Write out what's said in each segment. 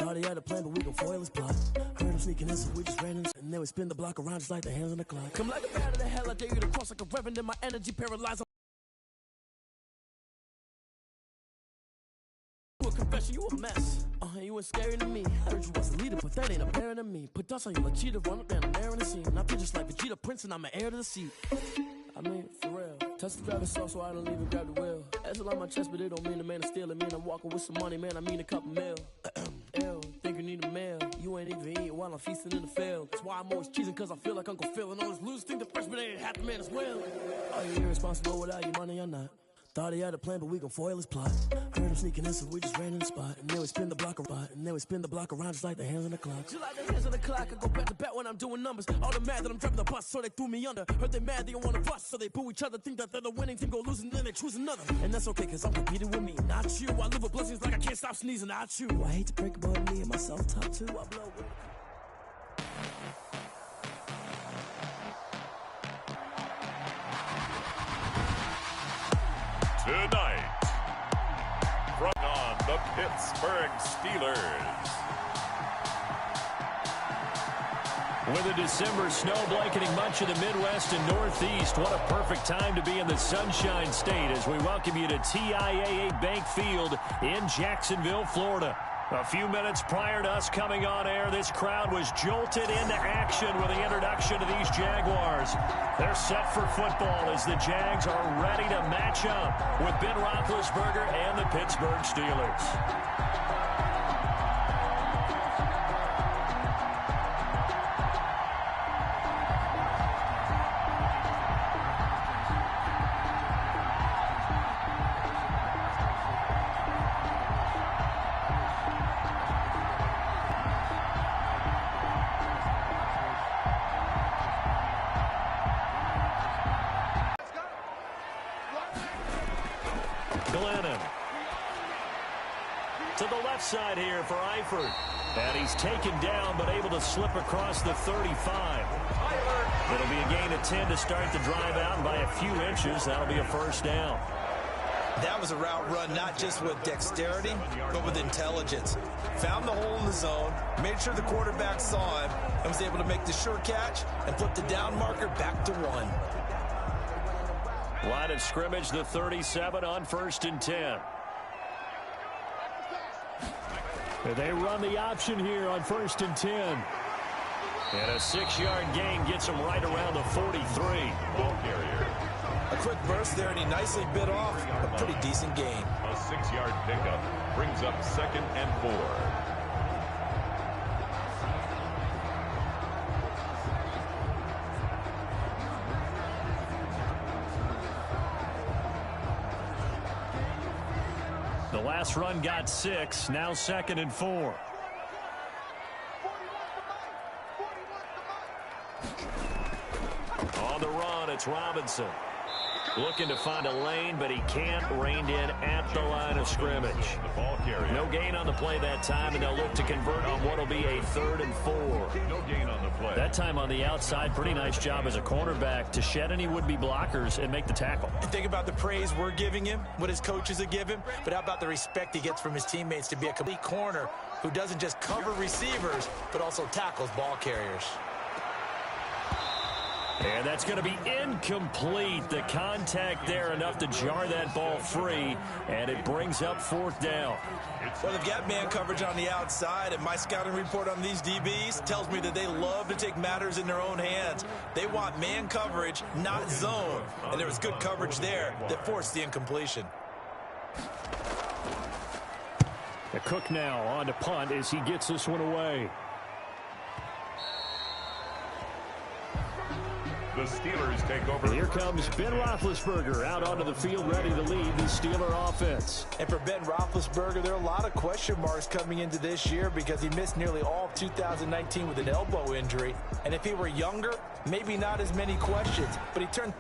Thought he had a plan, but we gon' foil his plot. Heard him sneaking in, so we just ran in. And then we spin the block around just like the hands on the clock. Come like a bat of the hell, I dare you to cross like a reverend. And my energy paralyzed. You a confession, you a mess. You ain't scary to me. Heard you was a leader, but that ain't apparent to me. Put dust on you like cheetah, run up down the air in the scene. I feel just like Vegeta Prince, and I'm an heir to the seat. I mean, for real. Touch the driver's soft, so I don't even grab the wheel. That's on my chest, but it don't mean the man is stealing. Man, I'm walking with some money, man, I mean a couple mil. Ew, think you need a meal. You ain't even eating while I'm feasting in the field. That's why I'm always cheesing, cause I feel like Uncle Phil. And all those losers think the freshman ain't half the man as well. Are you irresponsible without your money or not? Thought he had a plan, but we gon' foil his plot. Heard him sneaking in, so we just ran in the spot. And then we spin the block around. And then we spin the block around just like the hands on the clock. Just like the hands on the clock, I go back to back when I'm doing numbers. All the mad that I'm driving the bus, so they threw me under. Heard they mad, they don't wanna bust, so they boo each other. Think that they're the winning team, go losing, then they choose another. And that's okay, cause I'm competing with me, not you. I live with blessings like I can't stop sneezing, not you. I hate to break it, but me and myself top two, I blow with. Tonight, from on the Pittsburgh Steelers. With a December snow blanketing much of the Midwest and Northeast, what a perfect time to be in the Sunshine State as we welcome you to TIAA Bank Field in Jacksonville, Florida. A few minutes prior to us coming on air, this crowd was jolted into action with the introduction of these Jaguars. They're set for football as the Jags are ready to match up with Ben Roethlisberger and the Pittsburgh Steelers. To the left side here for Eifert. And he's taken down but able to slip across the 35. It'll be a gain of 10 to start the drive out, and by a few inches, that'll be a first down. That was a route run not just with dexterity, but with intelligence. Found the hole in the zone, made sure the quarterback saw him, and was able to make the sure catch and put the down marker back to 1. Line of scrimmage, the 37 on 1st and 10. They run the option here on 1st and 10. And a 6-yard gain gets him right around the 43. Ball carrier. A quick burst there, and he nicely bit off a pretty decent gain. A 6-yard pickup brings up 2nd and 4. The last run got 6, now 2nd and 4. On the run, it's Robinson. Looking to find a lane, but he can't. Reined in at the line of scrimmage. No gain on the play that time, and they'll look to convert on what will be a 3rd and 4. No gain on the play. That time on the outside, pretty nice job as a cornerback to shed any would-be blockers and make the tackle. And think about the praise we're giving him, what his coaches have given, but how about the respect he gets from his teammates to be a complete corner who doesn't just cover receivers, but also tackles ball carriers. And that's going to be incomplete. The contact there enough to jar that ball free, and it brings up 4th down. Well, they've got man coverage on the outside, and my scouting report on these DBs tells me that they love to take matters in their own hands. They want man coverage, not zone, and there was good coverage there that forced the incompletion. The Cook now on to punt as he gets this one away. The Steelers take over. Here comes Ben Roethlisberger out onto the field ready to lead the Steeler offense. And for Ben Roethlisberger, there are a lot of question marks coming into this year because he missed nearly all of 2019 with an elbow injury. And if he were younger, maybe not as many questions, but he turned...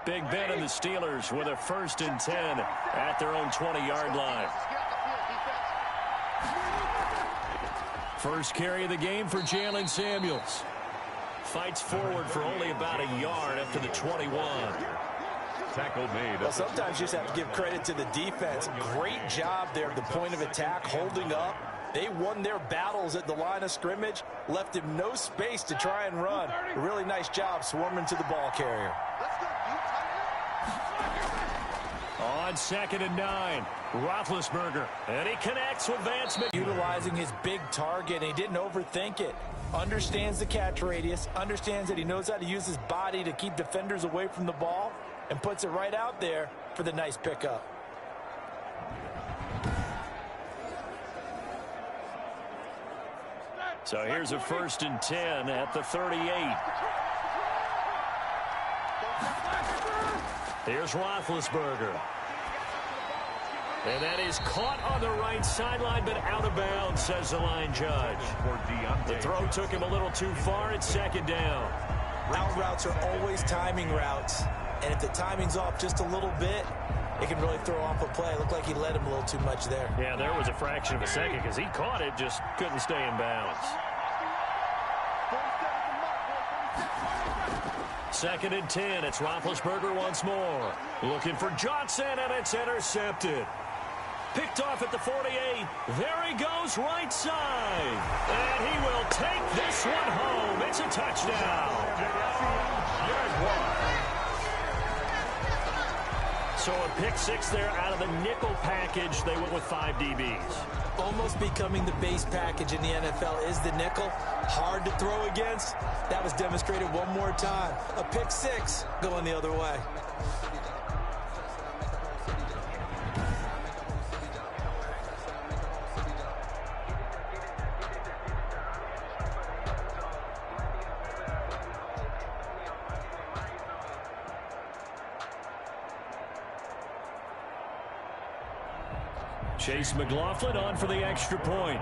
Big Ben and the Steelers with a 1st and 10 at their own 20-yard line. First carry of the game for Jalen Samuels. fights forward for only about a yard up to the 21. Tackle made. Well, sometimes you just have to give credit to the defense. Great job there at the point of attack, holding up. They won their battles at the line of scrimmage, left him no space to try and run. A really nice job swarming to the ball carrier. On 2nd and 9, Roethlisberger, and he connects with Vance McDonald. Utilizing his big target, and he didn't overthink it. Understands the catch radius, understands that he knows how to use his body to keep defenders away from the ball, and puts it right out there for the nice pickup. So here's a 1st and 10 at the 38. Here's Roethlisberger. And that is caught on the right sideline, but out of bounds, says the line judge. The throw took him a little too far. It's 2nd down. Out routes are always timing routes, and if the timing's off just a little bit, it can really throw off a play. It looked like he led him a little too much there. Yeah, there was a fraction of a second because he caught it, just couldn't stay in bounds. 2nd and 10. It's Roethlisberger once more. Looking for Johnson, and it's intercepted. Picked off at the 48. There he goes, right side. And he will take this one home. It's a touchdown. So a pick 6 there out of the nickel package. They went with 5 DBs. Almost becoming the base package in the NFL is the nickel. Hard to throw against. That was demonstrated one more time. A pick 6 going the other way. Chase McLaughlin on for the extra point.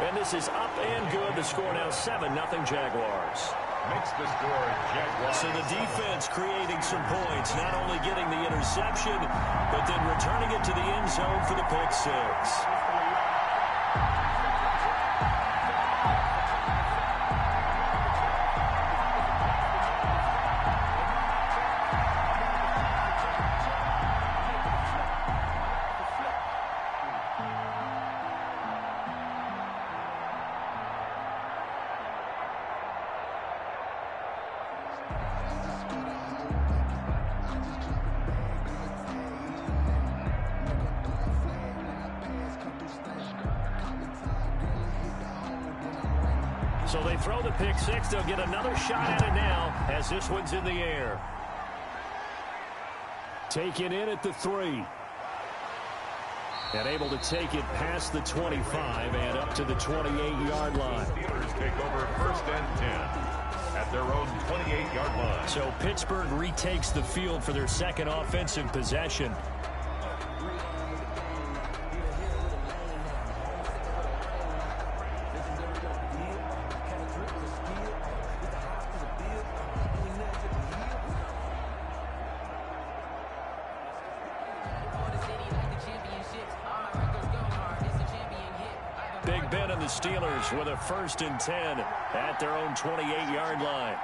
And this is up and good. The score now 7-0 Jaguars. Makes the score Jaguars. So the defense creating some points, not only getting the interception, but then returning it to the end zone for the pick 6. So they throw the pick 6. They'll get another shot at it now as this one's in the air. Taken in at the 3. And able to take it past the 25 and up to the 28-yard line. Steelers take over 1st and 10 at their own 28-yard line. So Pittsburgh retakes the field for their second offensive possession. Big Ben and the Steelers with a 1st and 10 at their own 28-yard line.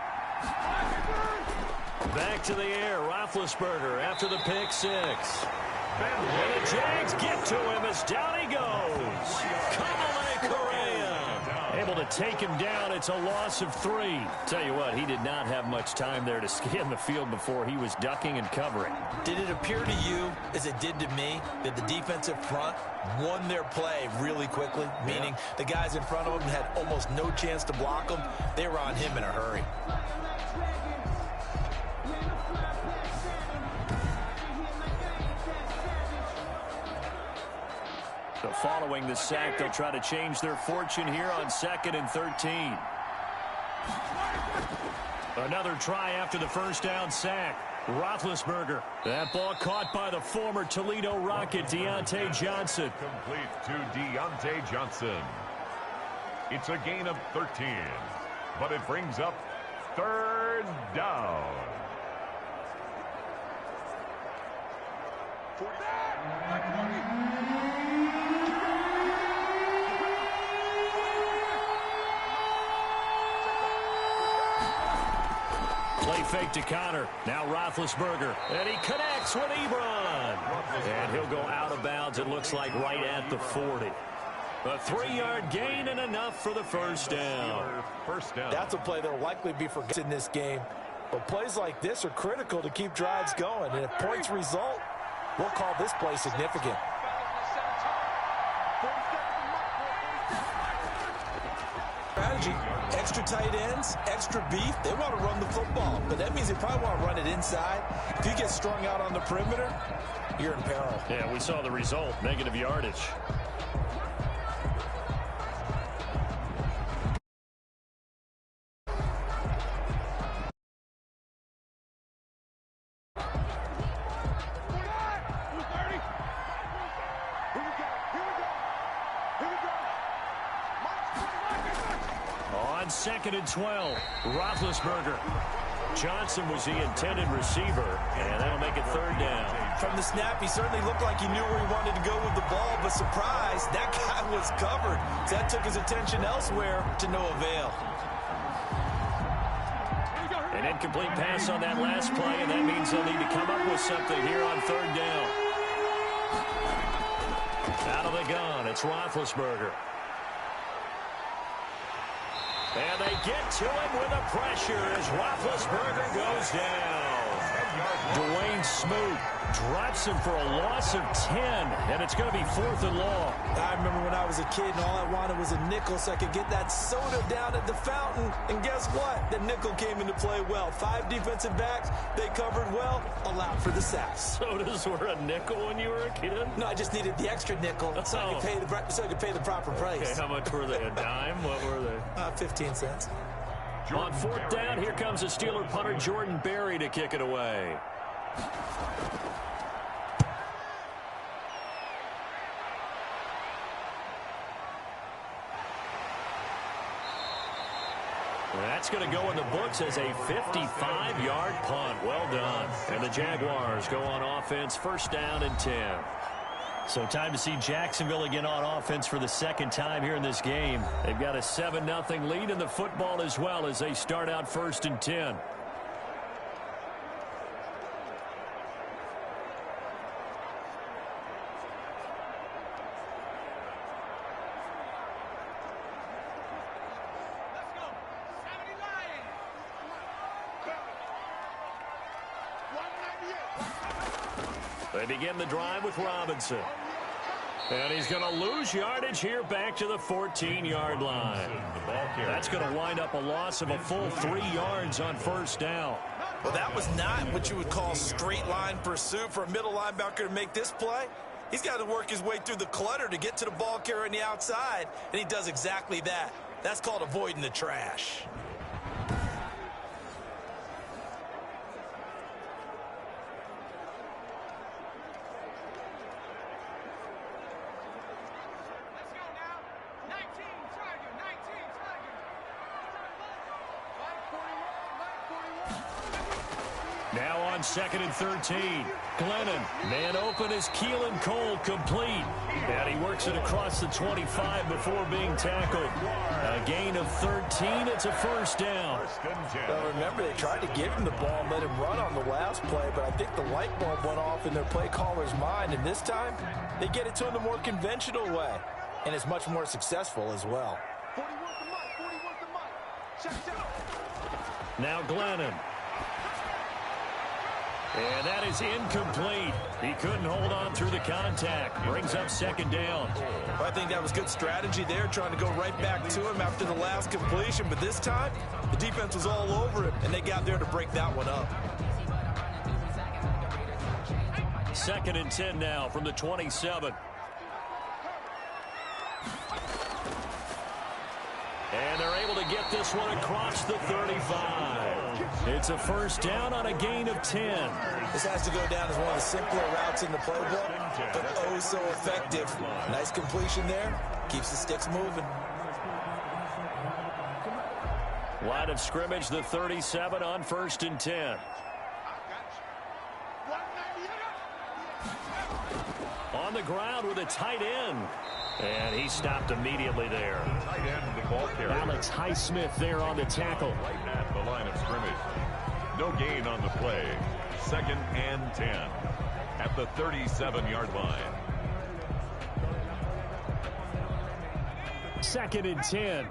Back to the air, Roethlisberger after the pick 6. And the Jags get to him as down he goes. Kamale Correa able to take him down. It's a loss of 3. Tell you what, he did not have much time there to scan the field before he was ducking and covering. Did it appear to you, as it did to me, that the defensive front won their play really quickly? Meaning the guys in front of him had almost no chance to block him. They were on him in a hurry. So following the sack, they'll try to change their fortune here on 2nd and 13. Another try after the first down sack. Roethlisberger. That ball caught by the former Toledo Rocket, Deontay Johnson. Complete to Deontay Johnson. It's a gain of 13, but it brings up 3rd down. Play fake to Connor. Now Roethlisberger. And he connects with Ebron. And he'll go out of bounds, it looks like, right at the 40. A 3-yard gain and enough for the first down. That's a play that will likely be forgotten in this game. But plays like this are critical to keep drives going. And if points result, we'll call this play significant. Strategy, extra tight ends, extra beef. They want to run the football, but that means they probably want to run it inside. If you get strung out on the perimeter, you're in peril. Yeah, we saw the result, negative yardage. On 2nd and 12, Roethlisberger. Johnson was the intended receiver, and that'll make it 3rd down. From the snap, he certainly looked like he knew where he wanted to go with the ball, but surprise, that guy was covered. That took his attention elsewhere to no avail. An incomplete pass on that last play, and that means they'll need to come up with something here on 3rd down. Out of the gun, it's Roethlisberger. And they get to him with a pressure as Roethlisberger goes down. Dwayne Smoot drops him for a loss of 10, and it's going to be 4th and long. I remember when I was a kid and all I wanted was a nickel so I could get that soda down at the fountain. And guess what? The nickel came into play well. 5 defensive backs, they covered well, allowed for the sacks. Sodas were a nickel when you were a kid? No, I just needed the extra nickel so I could pay the proper price. Okay, how much were they? A dime? What were they? 15 cents. On 4th down, here comes the Steeler punter Jordan Berry to kick it away. That's going to go in the books as a 55-yard punt. Well done. And the Jaguars go on offense, 1st down and 10. So time to see Jacksonville again on offense for the 2nd time here in this game. They've got a 7-0 lead in the football as well as they start out 1st and 10. They begin the drive with Robinson. And he's going to lose yardage here back to the 14-yard line. That's going to wind up a loss of a full 3 yards on 1st down. Well, that was not what you would call straight line pursuit for a middle linebacker to make this play. He's got to work his way through the clutter to get to the ball carrier on the outside, and he does exactly that. That's called avoiding the trash. Now on 2nd and 13. Glennon, man open is Keelan Cole, complete. And he works it across the 25 before being tackled. A gain of 13. It's a 1st down. Well, remember, they tried to give him the ball and let him run on the last play, but I think the light bulb went off in their play caller's mind. And this time, they get it to him the more conventional way. And it's much more successful as well. Now Glennon. And that is incomplete. He couldn't hold on through the contact. Brings up 2nd down. Well, I think that was good strategy there, trying to go right back to him after the last completion. But this time, the defense was all over him, and they got there to break that one up. 2nd and 10 now from the 27. And they're able to get this one across the 35. It's a 1st down on a gain of 10. This has to go down as one of the simpler routes in the playbook, but oh so effective. Nice completion there. Keeps the sticks moving. Line of scrimmage, the 37 on 1st and 10. On the ground with a tight end. And he stopped immediately there. Tight end, the ball carrier. Alex Highsmith there on the tackle. Right at the line of scrimmage. No gain on the play. 2nd and 10 at the 37-yard line. 2nd and 10.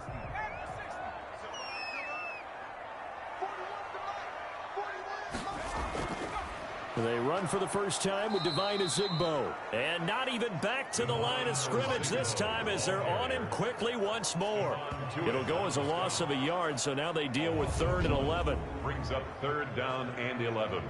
They run for the first time with Devine Ezigbo. And not even back to the line of scrimmage this time as they're on him quickly once more. It'll go as a loss of a yard, so now they deal with 3rd and 11. Brings up 3rd down and 11.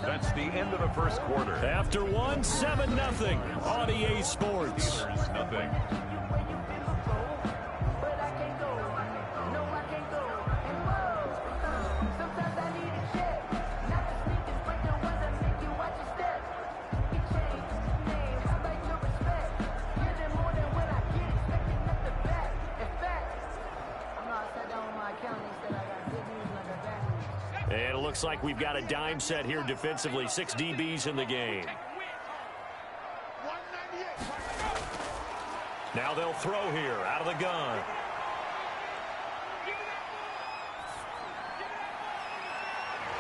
That's the end of the first quarter. After one, 7-0. On EA Sports. Steelers, nothing. And it looks like we've got a dime set here defensively. 6 DBs in the game. Now they'll throw here out of the gun.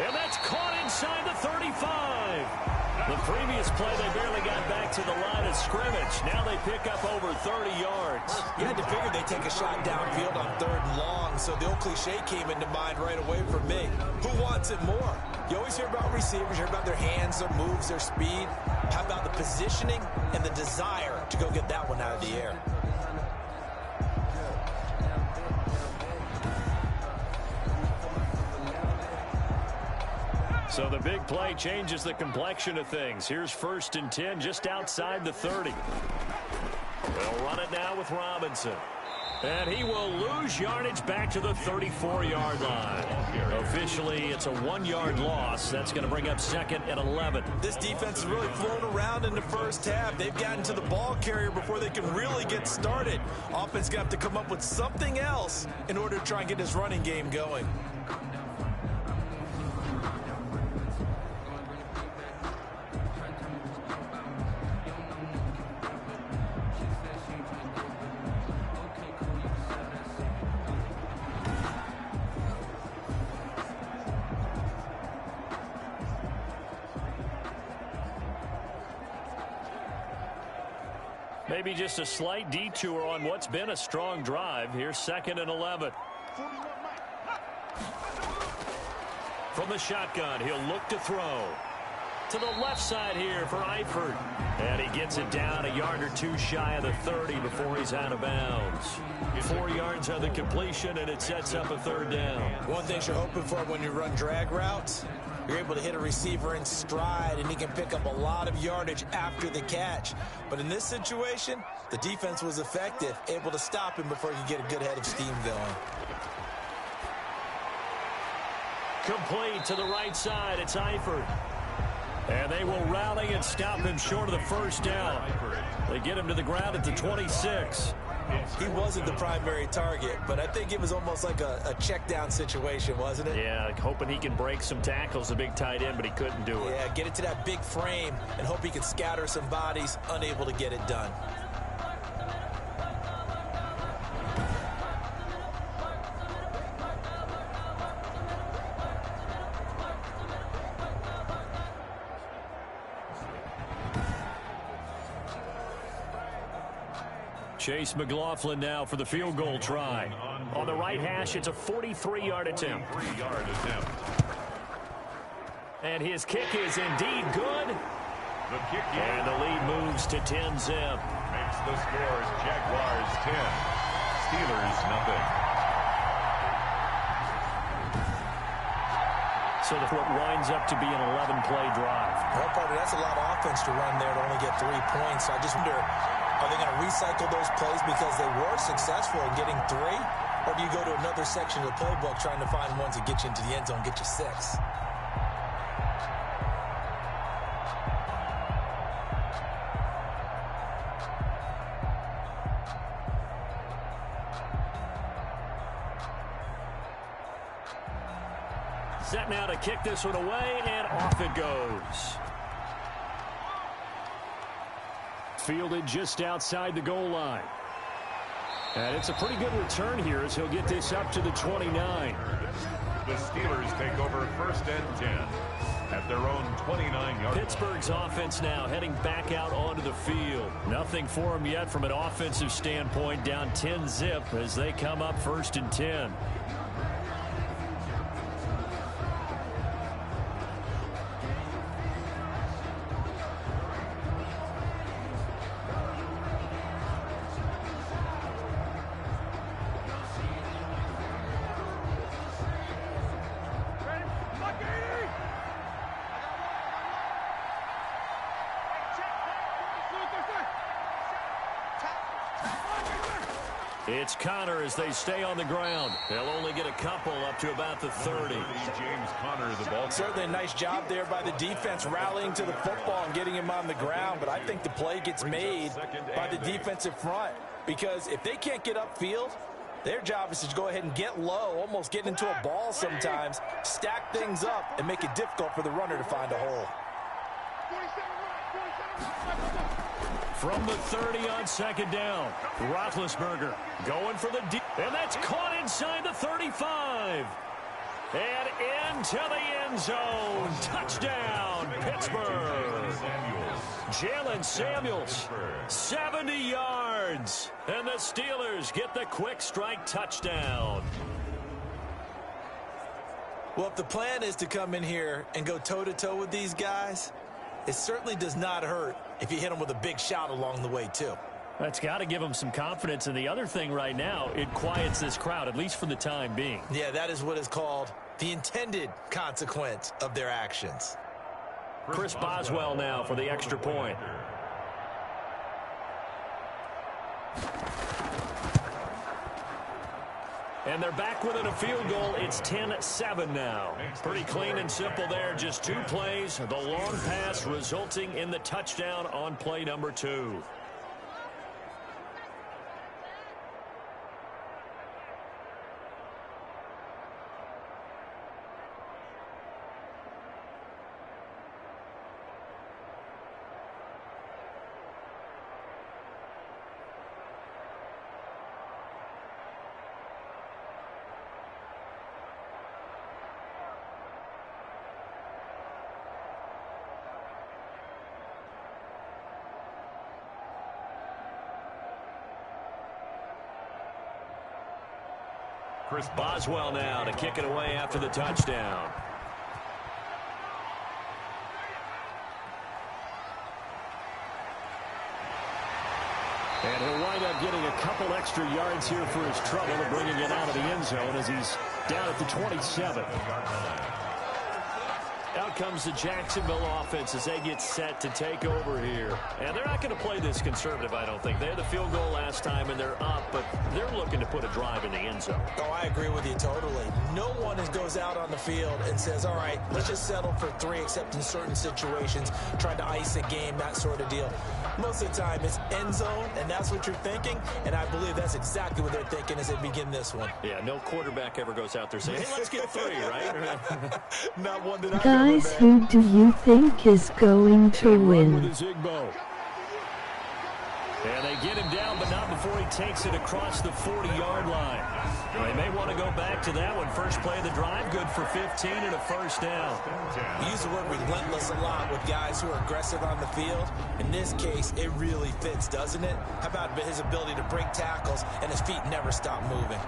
And that's caught inside the 35. The previous play, they barely got back to the line of scrimmage. Now they pick up over 30 yards. You had to figure they'd take a shot downfield on 3rd and long, so the old cliche came into mind right away for me. Who wants it more? You always hear about receivers, you hear about their hands, their moves, their speed. How about the positioning and the desire to go get that one out of the air? So the big play changes the complexion of things. Here's 1st and 10 just outside the 30. They'll run it now with Robinson. And he will lose yardage back to the 34-yard line. Officially, it's a 1-yard loss. That's going to bring up 2nd and 11. This defense has really flown around in the first half. They've gotten to the ball carrier before they can really get started. Offense going to have to come up with something else in order to try and get this running game going. Maybe just a slight detour on what's been a strong drive. Here's 2nd and 11. From the shotgun, he'll look to throw. To the left side here for Eifert. And he gets it down a yard or two shy of the 30 before he's out of bounds. 4 yards on the completion, and it sets up a 3rd down. One thing you're hoping for when you run drag routes, you're able to hit a receiver in stride, and he can pick up a lot of yardage after the catch. But in this situation, the defense was effective, able to stop him before he could get a good head of steam going. Complete to the right side. It's Eifert. And they will rally and stop him short of the 1st down. They get him to the ground at the 26. He wasn't the primary target, but I think it was almost like a check down situation, wasn't it? Yeah, hoping he can break some tackles, the big tight end, but he couldn't do it. Yeah, get it to that big frame and hope he can scatter some bodies, unable to get it done. Chase McLaughlin now for the field goal try. On the right hash, it's a 43-yard attempt. And his kick is indeed good. The kick And the lead moves to 10-zip. makes the scores Jaguars 10, Steelers nothing. So what winds up to be an 11-play drive. Well, partner, that's a lot of offense to run there to only get 3 points. So I just wonder, are they going to recycle those plays because they were successful in getting 3? Or do you go to another section of the playbook trying to find ones that get you into the end zone, get you 6? Set now to kick this one away, and off it goes. Fielded just outside the goal line. And it's a pretty good return here as he'll get this up to the 29. The Steelers take over 1st and 10 at their own 29-yard line. Pittsburgh's offense now heading back out onto the field. Nothing for them yet from an offensive standpoint, down 10-zip as they come up 1st and 10. It's Connor as they stay on the ground. They'll only get a couple up to about the 30. James Conner, the ball. Certainly a nice job there by the defense rallying to the football and getting him on the ground. But I think the play gets made by the defensive front, because if they can't get upfield, their job is to go ahead and get low, almost get into a ball sometimes, stack things up, and make it difficult for the runner to find a hole. From the 30 on 2nd down, Roethlisberger going for the deep, and that's caught inside the 35. And into the end zone. Touchdown, Pittsburgh. Jalen Samuels, 70 yards. And the Steelers get the quick strike touchdown. Well, if the plan is to come in here and go toe-to-toe with these guys, it certainly does not hurt if you hit them with a big shout along the way, too. That's got to give them some confidence. And the other thing right now, it quiets this crowd, at least for the time being. Yeah, that is what is called the intended consequence of their actions. Chris Boswell now for the extra point. And they're back within a field goal. It's 10-7 now. Pretty clean and simple there. Just 2 plays. The long pass resulting in the touchdown on play number 2. Chris Boswell now to kick it away after the touchdown. And he'll wind up getting a couple extra yards here for his trouble and bringing it out of the end zone as he's down at the 27. Out comes the Jacksonville offense as they get set to take over here. And they're not going to play this conservative, I don't think. They had the field goal last time, and they're up, but they're looking to put a drive in the end zone. Oh, I agree with you totally. No one goes out on the field and says, all right, let's just settle for 3, except in certain situations, trying to ice a game, that sort of deal. Most of the time, it's end zone, and that's what you're thinking, and I believe that's exactly what they're thinking as they begin this one. Yeah, no quarterback ever goes out there saying, hey, let's get 3, right? Not one that Guys, who do you think is going to win? And they get him down, but not before he takes it across the 40-yard line. They may want to go back to that one. First play of the drive, good for 15 and a first down. We use the word relentless a lot with guys who are aggressive on the field. In this case, it really fits, doesn't it? How about his ability to break tackles and his feet never stop moving?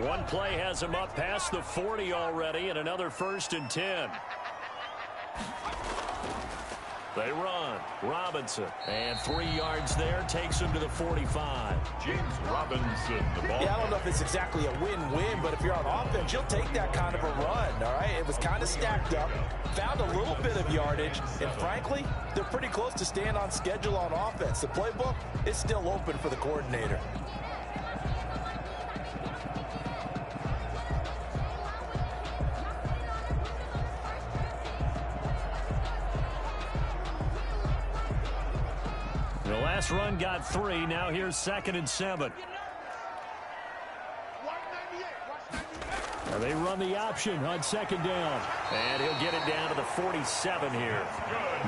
One play has him up past the 40 already, and another 1st and 10. They run. Robinson. And 3 yards there takes him to the 45. James Robinson, the ball. Yeah, I don't know if it's exactly a win-win, but if you're on offense, you'll take that kind of a run, all right? It was kind of stacked up, found a little bit of yardage, and frankly, they're pretty close to staying on schedule on offense. The playbook is still open for the coordinator. last run got 3. Now here's 2nd and 7. They run the option on 2nd down. And he'll get it down to the 47 here.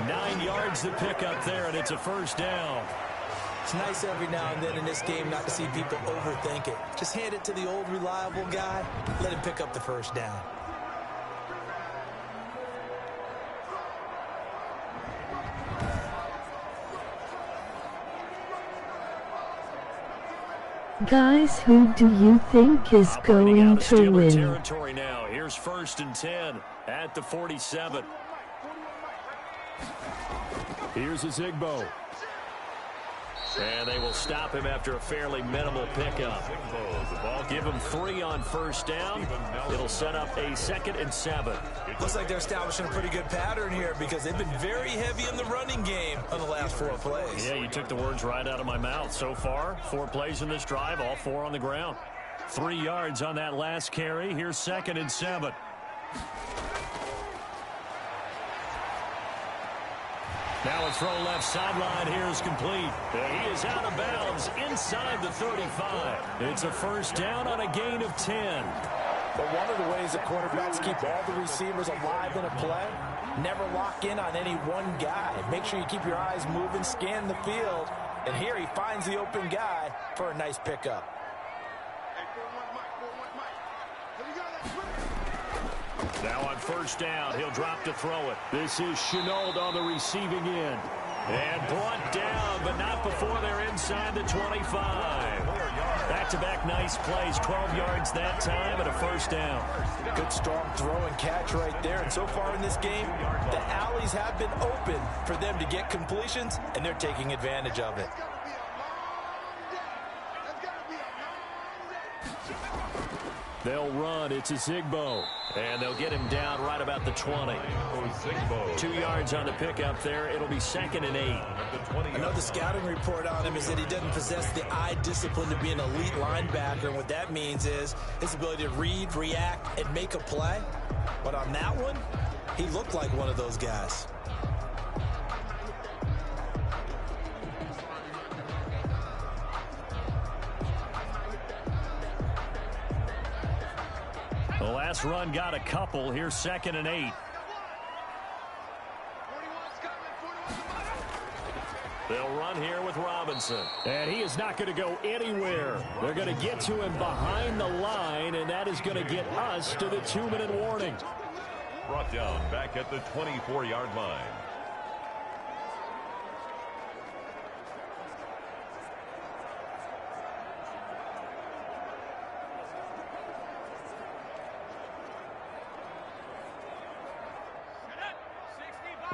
9 yards to pick up there, and it's a 1st down. It's nice every now and then in this game not to see people overthink it. Just hand it to the old reliable guy. Let him pick up the 1st down. Guys, who do you think is going to win? Territory now. Here's 1st and 10 at the 47. Here's Zigbo. And they will stop him after a fairly minimal pickup. Give him 3 on 1st down. It'll set up a 2nd and 7. Looks like they're establishing a pretty good pattern here because they've been very heavy in the running game on the last 4 plays. Yeah, you took the words right out of my mouth. So far, 4 plays in this drive, all 4 on the ground. 3 yards on that last carry. Here's 2nd and 7. Now a throw left sideline here is complete. He is out of bounds inside the 35. It's a 1st down on a gain of 10. But one of the ways that quarterbacks keep all the receivers alive in a play, never lock in on any one guy. Make sure you keep your eyes moving, scan the field. And here he finds the open guy for a nice pickup. Now on 1st down, he'll drop to throw it. This is Chenault on the receiving end. And brought down, but not before they're inside the 25. Back-to-back nice plays, 12 yards that time and a 1st down. Good strong throw and catch right there. And so far in this game, the alleys have been open for them to get completions, and they're taking advantage of it. They'll run. It's a Zigbo. And they'll get him down right about the 20. 2 yards on the pickup there. It'll be 2nd and 8. Another scouting report on him is that he doesn't possess the eye discipline to be an elite linebacker. And what that means is his ability to read, react, and make a play. But on that one, he looked like one of those guys. The last run got a couple. Here's 2nd and 8. They'll run here with Robinson. And he is not going to go anywhere. They're going to get to him behind the line, and that is going to get us to the 2-minute warning. Brought down back at the 24-yard line.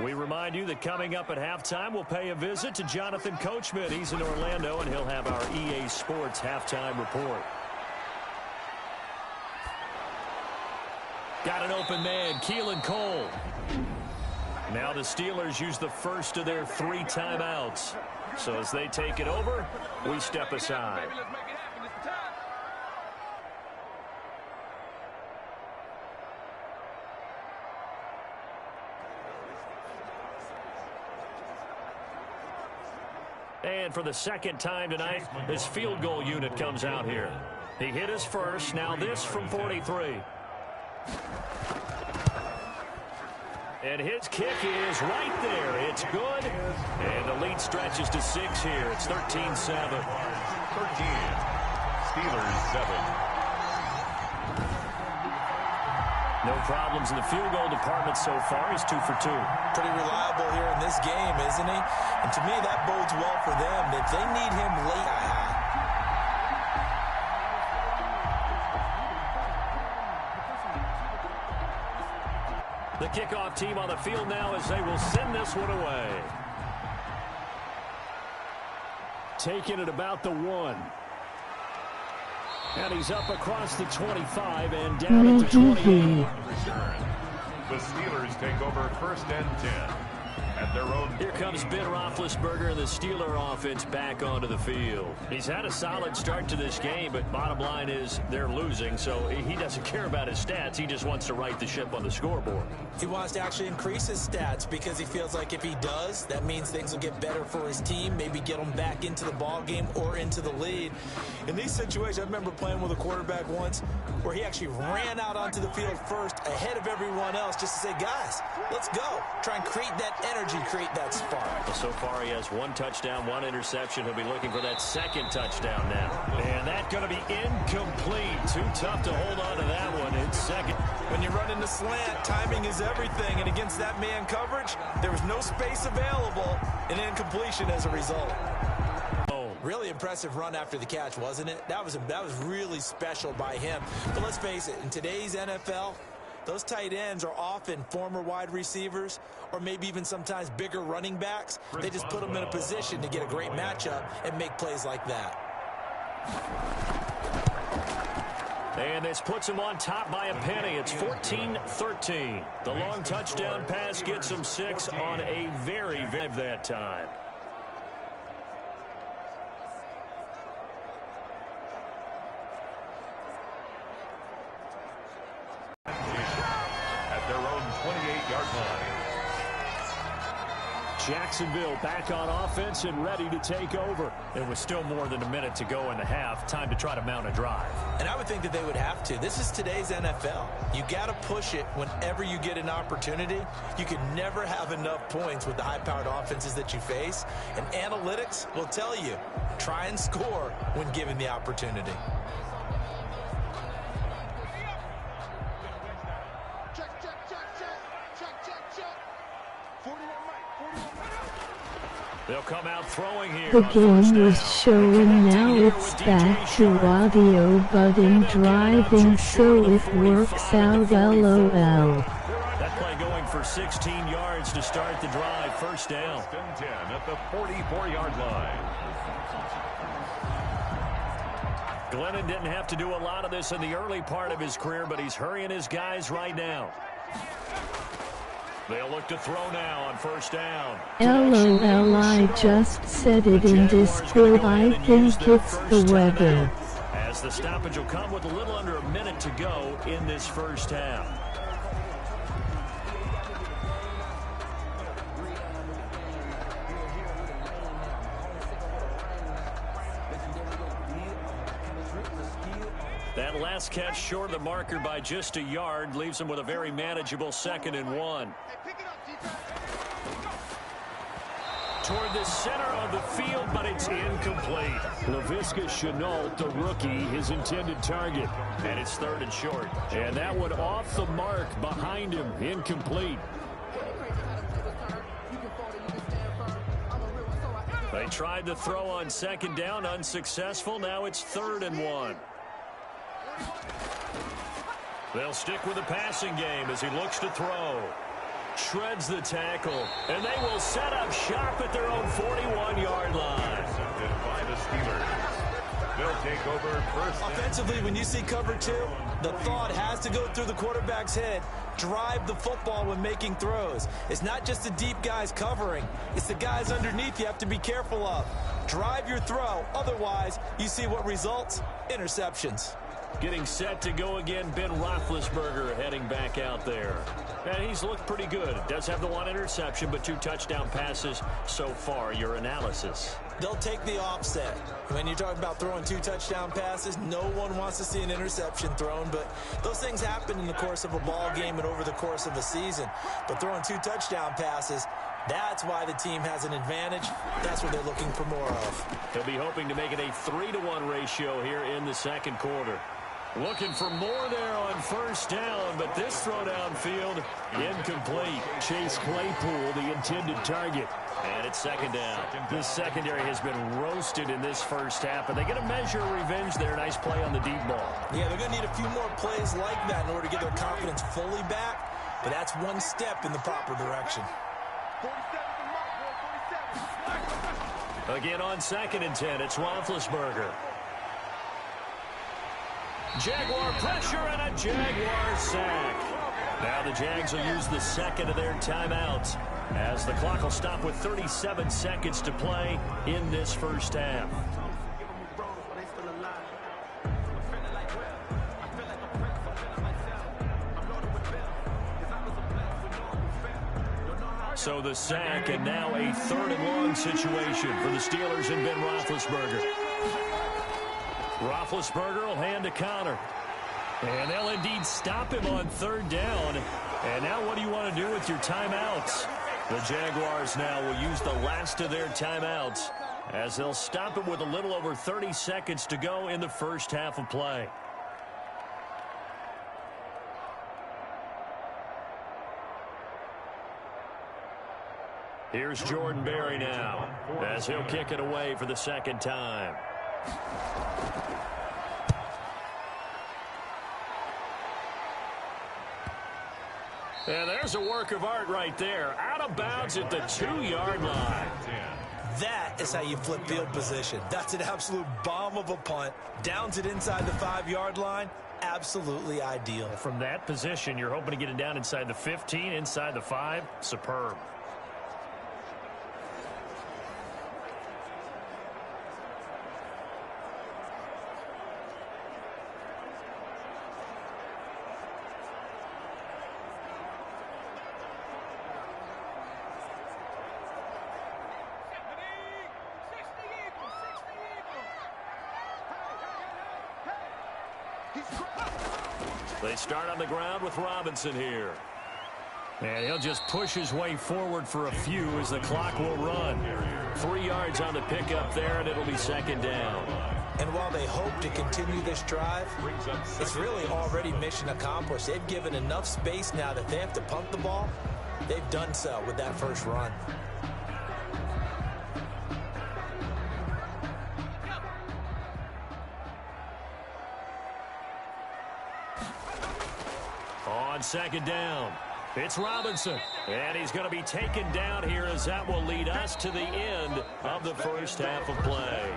We remind you that coming up at halftime, we'll pay a visit to Jonathan Coachman. He's in Orlando, and he'll have our EA Sports halftime report. Got an open man, Keelan Cole. Now the Steelers use the first of their 3 timeouts. So as they take it over, we step aside. And for the 2nd time tonight, this field goal unit comes out here. He hit his first. Now this from 43. And his kick is right there. It's good. And the lead stretches to 6 here. It's 13-7. 13. Steelers 7. No problems in the field goal department so far. He's 2 for 2. Pretty reliable here in this game, isn't he? And to me, that bodes well for them. If they need him late. The kickoff team on the field now as they will send this one away. Taking it about the 1. And he's up across the 25 and down at the 28. The Steelers take over 1st and 10 at their own. Here comes Ben Roethlisberger and the Steeler offense back onto the field. He's had a solid start to this game, but bottom line is they're losing, so he doesn't care about his stats. He just wants to right the ship on the scoreboard. He wants to actually increase his stats because he feels like if he does, that means things will get better for his team, maybe get them back into the ball game or into the lead. In these situations, I remember playing with a quarterback once where he actually ran out onto the field first ahead of everyone else just to say, guys, let's go. Try and create that energy, create that spark. Well, so far he has 1 touchdown, 1 interception. He'll be looking for that second touchdown now. And that's going to be incomplete. Too tough to hold on to that one in second. When you run into slant, timing is everything. And against that man coverage, there was no space available, and incompletion as a result. Really impressive run after the catch, wasn't it? That was really special by him. But let's face it, in today's NFL, those tight ends are often former wide receivers or maybe even sometimes bigger running backs. They just put them in a position to get a great matchup and make plays like that. And this puts him on top by a penny. It's 14-13. The long touchdown pass gets him 6 on a very that time. At their own 28-yard line. Jacksonville back on offense and ready to take over. There was still more than a minute to go in the half. Time to try to mount a drive. And I would think that they would have to. This is today's NFL. You got to push it whenever you get an opportunity. You can never have enough points with the high-powered offenses that you face. And analytics will tell you, try and score when given the opportunity. They'll come out throwing here. The game was showing, now it's back to audio, but in driving, so it works out, lol. That play going for 16 yards to start the drive. First down. 10 at the 44-yard line. Glennon didn't have to do a lot of this in the early part of his career, but he's hurrying his guys right now. They'll look to throw now on first down. LOL, I just said it in Discord, I think it's the weather. As the stoppage will come with a little under a minute to go in this first half. That last catch short of the marker by just a yard leaves him with a very manageable 2nd and 1. Toward the center of the field, but it's incomplete. Laviska Shenault, the rookie, his intended target. And it's 3rd and short. And that one off the mark behind him, incomplete. They tried to throw on 2nd down, unsuccessful. Now it's 3rd and 1. They'll stick with the passing game as he looks to throw. Shreds the tackle, and they will set up shop at their own 41-yard line. By the Steelers. They'll take over first. Offensively, when you see cover 2, the thought has to go through the quarterback's head. Drive the football when making throws. It's not just the deep guys covering. It's the guys underneath you have to be careful of. Drive your throw. Otherwise, you see what results? Interceptions. Getting set to go again, Ben Roethlisberger heading back out there. And he's looked pretty good. Does have the 1 interception, but 2 touchdown passes so far. Your analysis? They'll take the offset. When you're talking about throwing 2 touchdown passes, no one wants to see an interception thrown, but those things happen in the course of a ball game and over the course of a season. But throwing 2 touchdown passes, that's why the team has an advantage. That's what they're looking for more of. They'll be hoping to make it a 3-to-1 ratio here in the second quarter. Looking for more there on first down, but this throw downfield incomplete. Chase Claypool, the intended target. And it's 2nd down. The secondary has been roasted in this first half, but they get a measure of revenge there. Nice play on the deep ball. Yeah, they're going to need a few more plays like that in order to get their confidence fully back, but that's one step in the proper direction. Again on 2nd and 10, it's Roethlisberger. Jaguar pressure and a Jaguar sack. Now the Jags will use the 2nd of their timeouts. as the clock will stop with 37 seconds to play in this first half. So the sack, and now a 3rd and long situation for the Steelers and Ben Roethlisberger. Roethlisberger will hand to Connor. And they'll indeed stop him on 3rd down. And now what do you want to do with your timeouts? The Jaguars now will use the last of their timeouts as they'll stop it with a little over 30 seconds to go in the first half of play. Here's Jordan Berry now as he'll kick it away for the 2nd time. And there's a work of art right there. Out of bounds at the 2-yard line. That is how you flip field position. That's an absolute bomb of a punt. Downs it inside the 5-yard line. Absolutely ideal. From that position, you're hoping to get it down inside the 15, inside the 5. Superb. They start on the ground with Robinson here. And he'll just push his way forward for a few as the clock will run. 3 yards on the pickup there, and it'll be 2nd down. And while they hope to continue this drive, it's really already mission accomplished. They've given enough space now that they have to punt the ball. They've done so with that first run. On 2nd down, it's Robinson. And he's going to be taken down here as that will lead us to the end of the first half of play.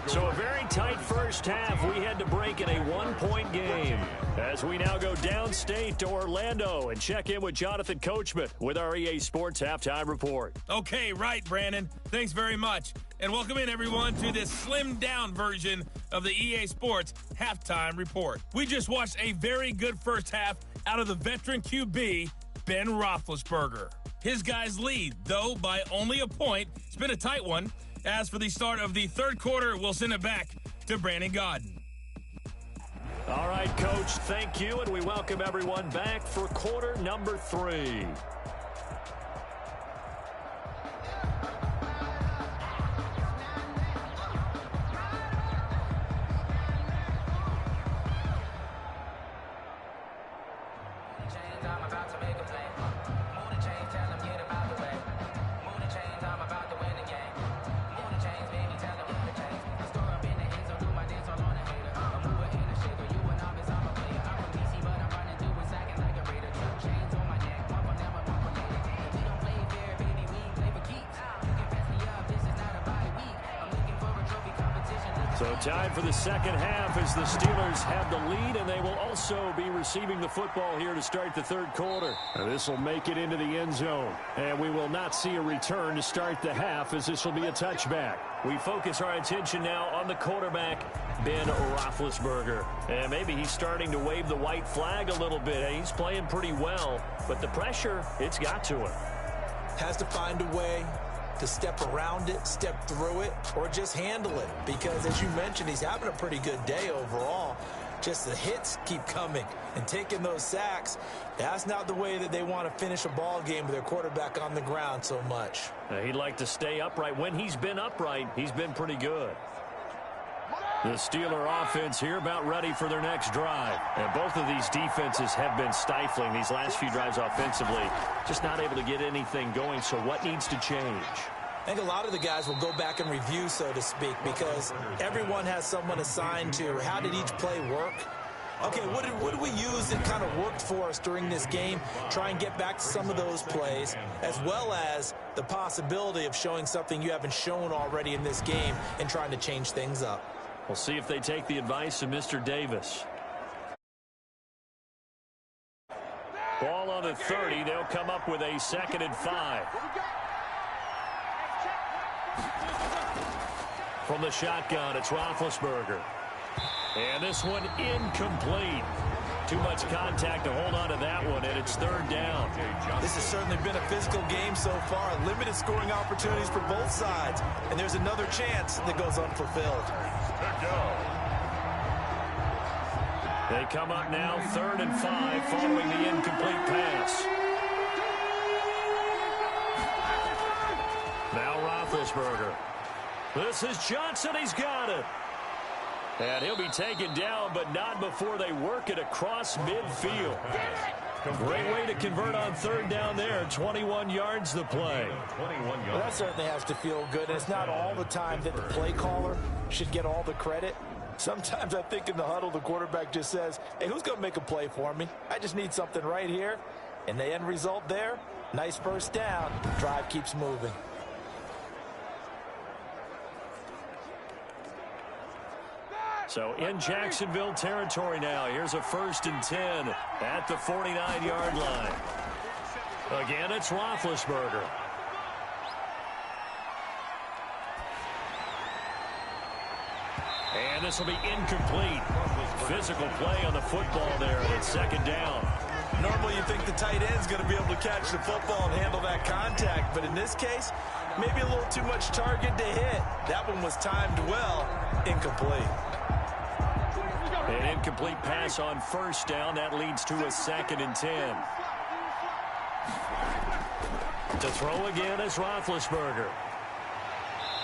So a very tight first half. We had to break in a 1-point game as we now go downstate to Orlando and check in with Jonathan Coachman with our EA Sports Halftime Report. Okay, right, Brandon. Thanks very much. And welcome in, everyone, to this slimmed-down version of the EA Sports Halftime Report. We just watched a very good first half out of the veteran QB, Ben Roethlisberger. His guys lead, though, by only a point. It's been a tight one. As for the start of the 3rd quarter, we'll send it back to Brandon Godden. All right, Coach, thank you, and we welcome everyone back for quarter number 3. So time for the 2nd half as the Steelers have the lead, and they will also be receiving the football here to start the 3rd quarter. This will make it into the end zone, and we will not see a return to start the half as this will be a touchback. We focus our attention now on the quarterback, Ben Roethlisberger. And maybe he's starting to wave the white flag a little bit. He's playing pretty well, but the pressure, it's got to him. Has to find a way to step around it, step through it, or just handle it. Because, as you mentioned, he's having a pretty good day overall. Just the hits keep coming and taking those sacks. That's not the way that they want to finish a ball game with their quarterback on the ground so much. He'd like to stay upright. When he's been upright, he's been pretty good. The Steeler offense here about ready for their next drive. And both of these defenses have been stifling these last few drives offensively. Just not able to get anything going. So what needs to change? I think a lot of the guys will go back and review, so to speak, because everyone has someone assigned to how did each play work. Okay, what did we use that kind of worked for us during this game? Try and get back to some of those plays, as well as the possibility of showing something you haven't shown already in this game and trying to change things up. We'll see if they take the advice of Mr. Davis. Ball on the 30. They'll come up with a 2nd and 5. From the shotgun, it's Roethlisberger. And this one incomplete. Too much contact to hold on to that one, and it's 3rd down. This has certainly been a physical game so far. Limited scoring opportunities for both sides. And there's another chance that goes unfulfilled. They come up now 3rd and 5 following the incomplete pass. Now Roethlisberger. This is Johnson. He's got it. And he'll be taken down, but not before they work it across midfield. Great way to convert on 3rd down there. 21 yards the play. Well, that certainly has to feel good. And it's not all the time that the play caller should get all the credit. Sometimes I think in the huddle, the quarterback just says, hey, who's going to make a play for me? I just need something right here. And the end result there, nice first down. Drive keeps moving. So in Jacksonville territory now. Here's a 1st and 10 at the 49-yard line. Again, it's Roethlisberger. And this will be incomplete. Physical play on the football there, and it's 2nd down. Normally you think the tight end's going to be able to catch the football and handle that contact, but in this case, maybe a little too much target to hit. That one was timed well. Incomplete. An incomplete pass on 1st down. That leads to a 2nd and 10. To throw again is Roethlisberger.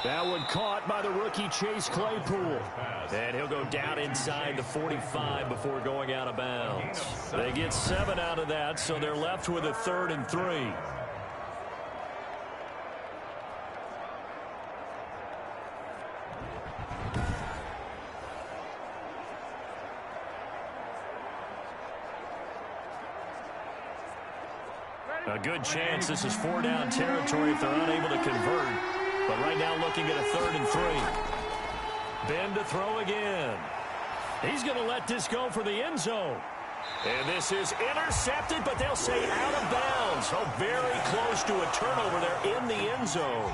That one caught by the rookie Chase Claypool. And he'll go down inside the 45 before going out of bounds. They get 7 out of that, so they're left with a 3rd and 3. A good chance this is 4-down territory if they're unable to convert. But right now looking at a 3rd and 3. Ben to throw again. He's going to let this go for the end zone. And this is intercepted, but they'll say out of bounds. Oh, very close to a turnover there in the end zone.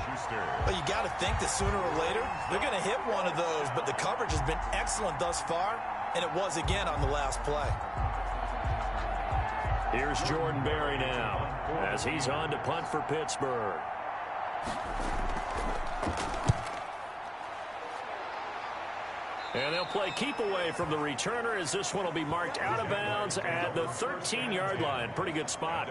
Well, you got to think that sooner or later they're going to hit one of those, but the coverage has been excellent thus far, and it was again on the last play. Here's Jordan Berry now as he's on to punt for Pittsburgh. And they'll play keep away from the returner as this one will be marked out of bounds at the 13-yard line. Pretty good spot.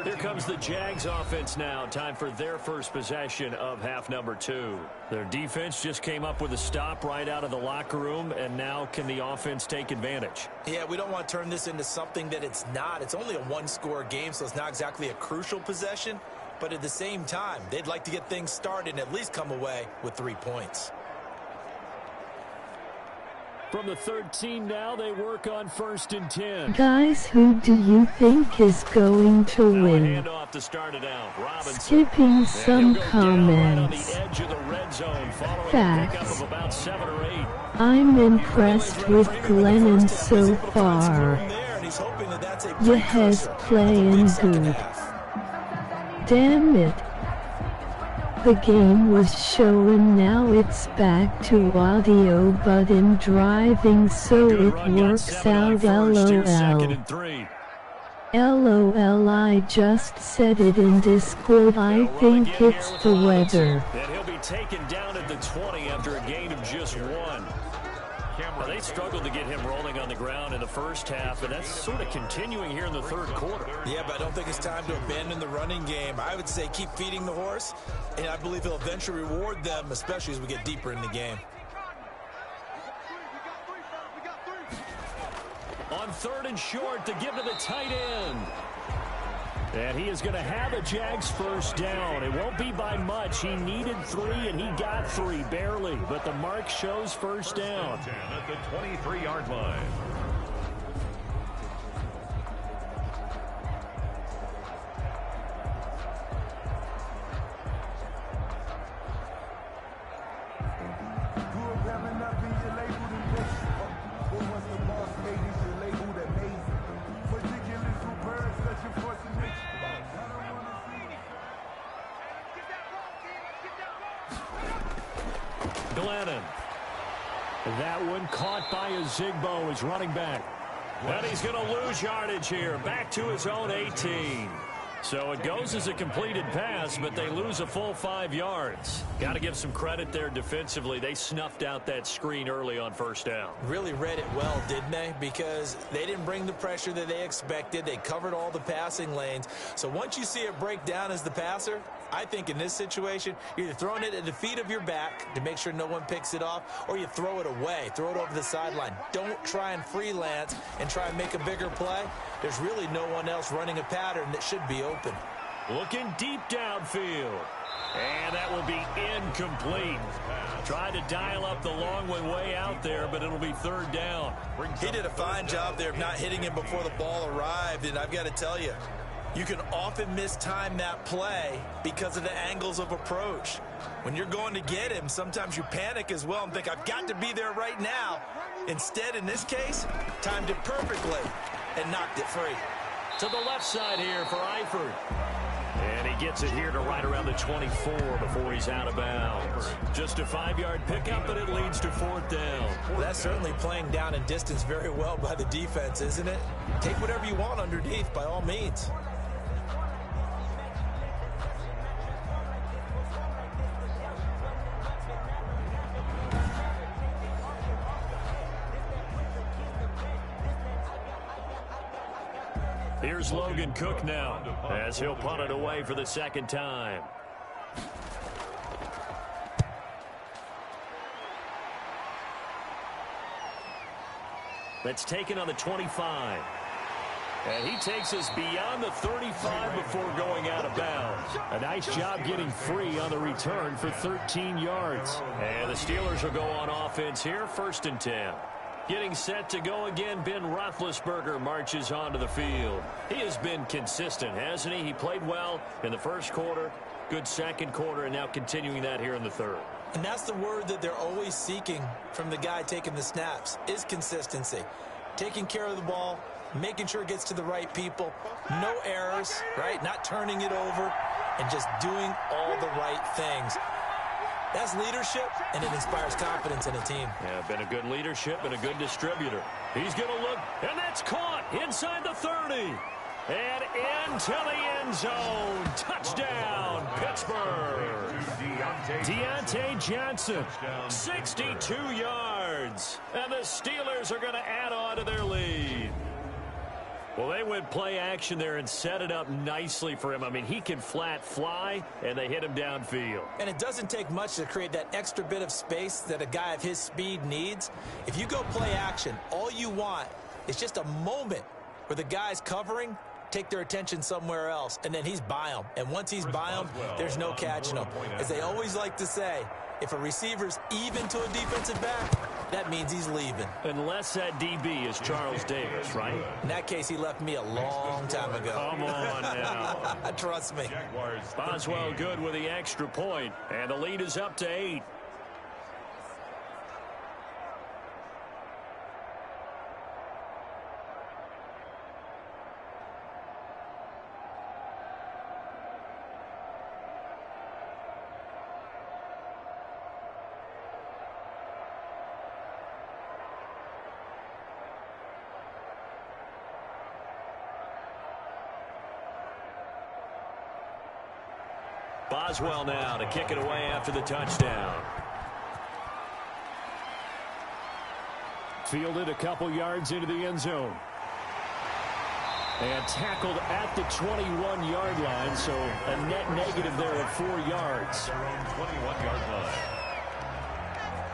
Here comes the Jags offense now. Time for their first possession of half number 2. Their defense just came up with a stop right out of the locker room, and now can the offense take advantage? Yeah, we don't want to turn this into something that it's not. It's only a one-score game, so it's not exactly a crucial possession. But at the same time, they'd like to get things started and at least come away with 3 points. From the 13 now, they work on 1st and 10. Guys, who do you think is going to win? Handoff to start it out. Robinson. Skipping some Right comments. on the edge of the red zone, Facts. of about 7 or 8. I'm impressed with Glennon so far. You has playing good. Damn it. The game was showing, now it's back to audio but in driving, so it works out. LOL. LOL, I just said it in Discord. I think it's the weather. And he'll be taken down at the 20 after a gain of just 1. Well, they struggled to get him rolling on the ground in the first half, and that's sort of continuing here in the 3rd quarter. Yeah, but I don't think it's time to abandon the running game. I would say keep feeding the horse, and I believe he'll eventually reward them, especially as we get deeper in the game. On 3rd and short to give to the tight end. And he is going to have a Jags first down. It won't be by much. He needed 3, and he got 3, barely. But the mark shows first down. At the 23-yard line. Glennon. That one caught by Ozigbo as running back. And he's going to lose yardage here. Back to his own 18. So it goes as a completed pass, but they lose a full 5 yards. Got to give some credit there defensively. They snuffed out that screen early on first down. Really read it well, didn't they? Because they didn't bring the pressure that they expected. They covered all the passing lanes. So once you see it break down as the passer, I think in this situation, you're either throwing it at the feet of your back to make sure no one picks it off, or you throw it away, throw it over the sideline. Don't try and freelance and try and make a bigger play. There's really no one else running a pattern that should be open. Looking deep downfield. And that will be incomplete. Tried to dial up the long one way out there, but it'll be third down. He did a fine job there of not hitting him before the ball arrived, and I've got to tell you, you can often mistime that play because of the angles of approach. When you're going to get him, sometimes you panic as well and think, I've got to be there right now. Instead, in this case, timed it perfectly and knocked it free. To the left side here for Eifert. And he gets it here to right around the 24 before he's out of bounds. Just a 5-yard pickup, but it leads to fourth down. Well, that's certainly playing down in distance very well by the defense, isn't it? Take whatever you want underneath, by all means. Here's Logan Cook now as he'll punt it away for the second time. That's taken on the 25. And he takes us beyond the 35 before going out of bounds. A nice job getting free on the return for 13 yards. And the Steelers will go on offense here, 1st and 10. Getting set to go again, Ben Roethlisberger marches onto the field. He has been consistent, hasn't he? He played well in the first quarter, good second quarter, and now continuing that here in the third. And that's the word that they're always seeking from the guy taking the snaps, is consistency. Taking care of the ball, making sure it gets to the right people, no errors, right? Not turning it over, and just doing all the right things. That's leadership, and it inspires confidence in a team. Yeah, been a good leadership and a good distributor. He's going to look, and that's caught inside the 30. And into the end zone. Touchdown, Pittsburgh. Deontay Johnson, 62 yards. And the Steelers are going to add on to their lead. Well, they went play action there and set it up nicely for him. I mean, he can flat fly, and they hit him downfield. And it doesn't take much to create that extra bit of space that a guy of his speed needs. If you go play action, all you want is just a moment where the guy's covering, take their attention somewhere else, and then he's by him. And once he's by him, there's no catching him. As they always like to say, if a receiver's even to a defensive back, that means he's leaving. Unless that DB is Charles Davis, right? In that case, he left me a long time ago. Come on now. Trust me. Boswell good with the extra point, and the lead is up to 8. Boswell now to kick it away after the touchdown. Fielded a couple yards into the end zone. And tackled at the 21-yard line, so a net negative there of 4 yards. Their own 21-yard line.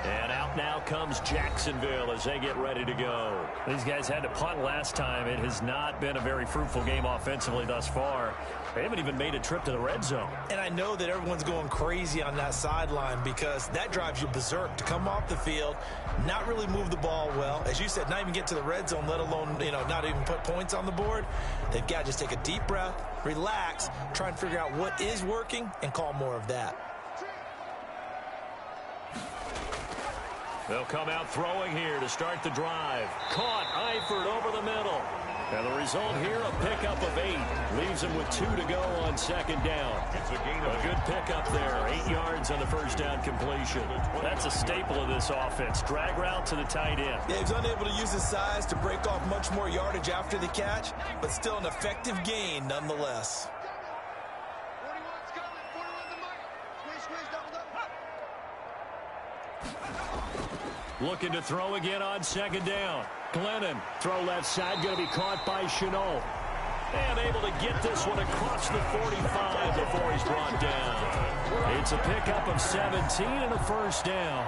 And out now comes Jacksonville as they get ready to go. These guys had to punt last time. It has not been a very fruitful game offensively thus far. They haven't even made a trip to the red zone. And I know that everyone's going crazy on that sideline because that drives you berserk to come off the field, not really move the ball well. As you said, not even get to the red zone, let alone, not even put points on the board. They've got to just take a deep breath, relax, try and figure out what is working, and call more of that. They'll come out throwing here to start the drive. Caught Eifert over the middle. And the result here, a pickup of 8. Leaves him with 2 to go on second down. A good pickup there. 8 yards on the first down completion. That's a staple of this offense. Drag route to the tight end. Yeah, he's unable to use his size to break off much more yardage after the catch, but still an effective gain nonetheless. Looking to throw again on second down. Glennon, throw left side, going to be caught by Chenault. And able to get this one across the 45 before he's brought down. It's a pickup of 17 and a first down.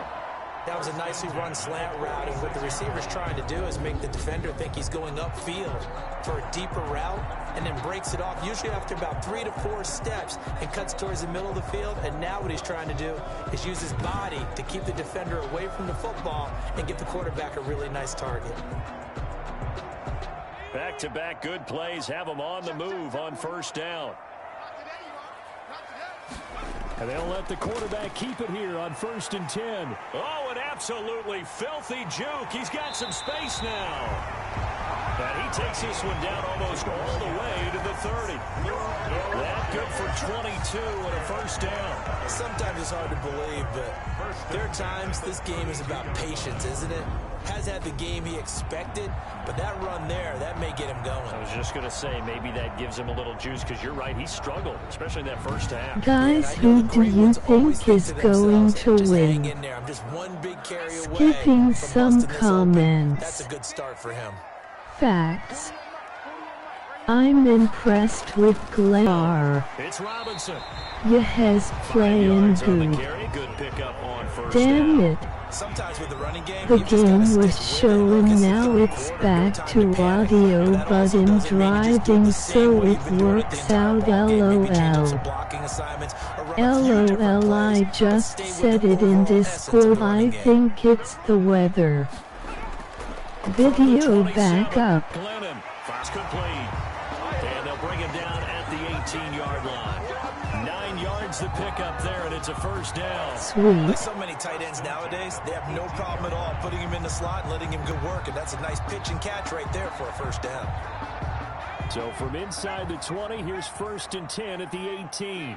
That was a nicely run slant route, and what the receiver's trying to do is make the defender think he's going upfield for a deeper route, and then breaks it off, usually after about 3 to 4 steps, and cuts towards the middle of the field. And now what he's trying to do is use his body to keep the defender away from the football and give the quarterback a really nice target. Back-to-back good plays have him on the move on first down. And they'll let the quarterback keep it here on 1st and 10. Oh, an absolutely filthy juke. He's got some space now. And he takes this one down almost all the way to the 30. That good for 22 and a first down. Sometimes it's hard to believe, but there are times this game is about patience, isn't it? Has had the game he expected, but that run there, that may get him going. I was just going to say, maybe that gives him a little juice, because you're right, he struggled, especially in that first half. Guys, who do you think is going to win? I'm just one big carry Skipping some comments. That's a good start for him. Facts. I'm impressed with Glenn. It's Robinson. You has playing good. Good pickup on first Damn down. it. Sometimes with the running game, The game was showing, now it's back to audio, but I'm driving, so it works out. LOL. LOL, I just said it in Discord. I think it's the weather. Video back up. Glennon, fast complete. And they'll bring him down at the 18-yard line. 9 yards to pick up there, and it's a first down. Sweet. With so many tight ends nowadays, they have no problem at all putting him in the slot and letting him go work, and that's a nice pitch and catch right there for a first down. So from inside the 20, here's 1st and 10 at the 18.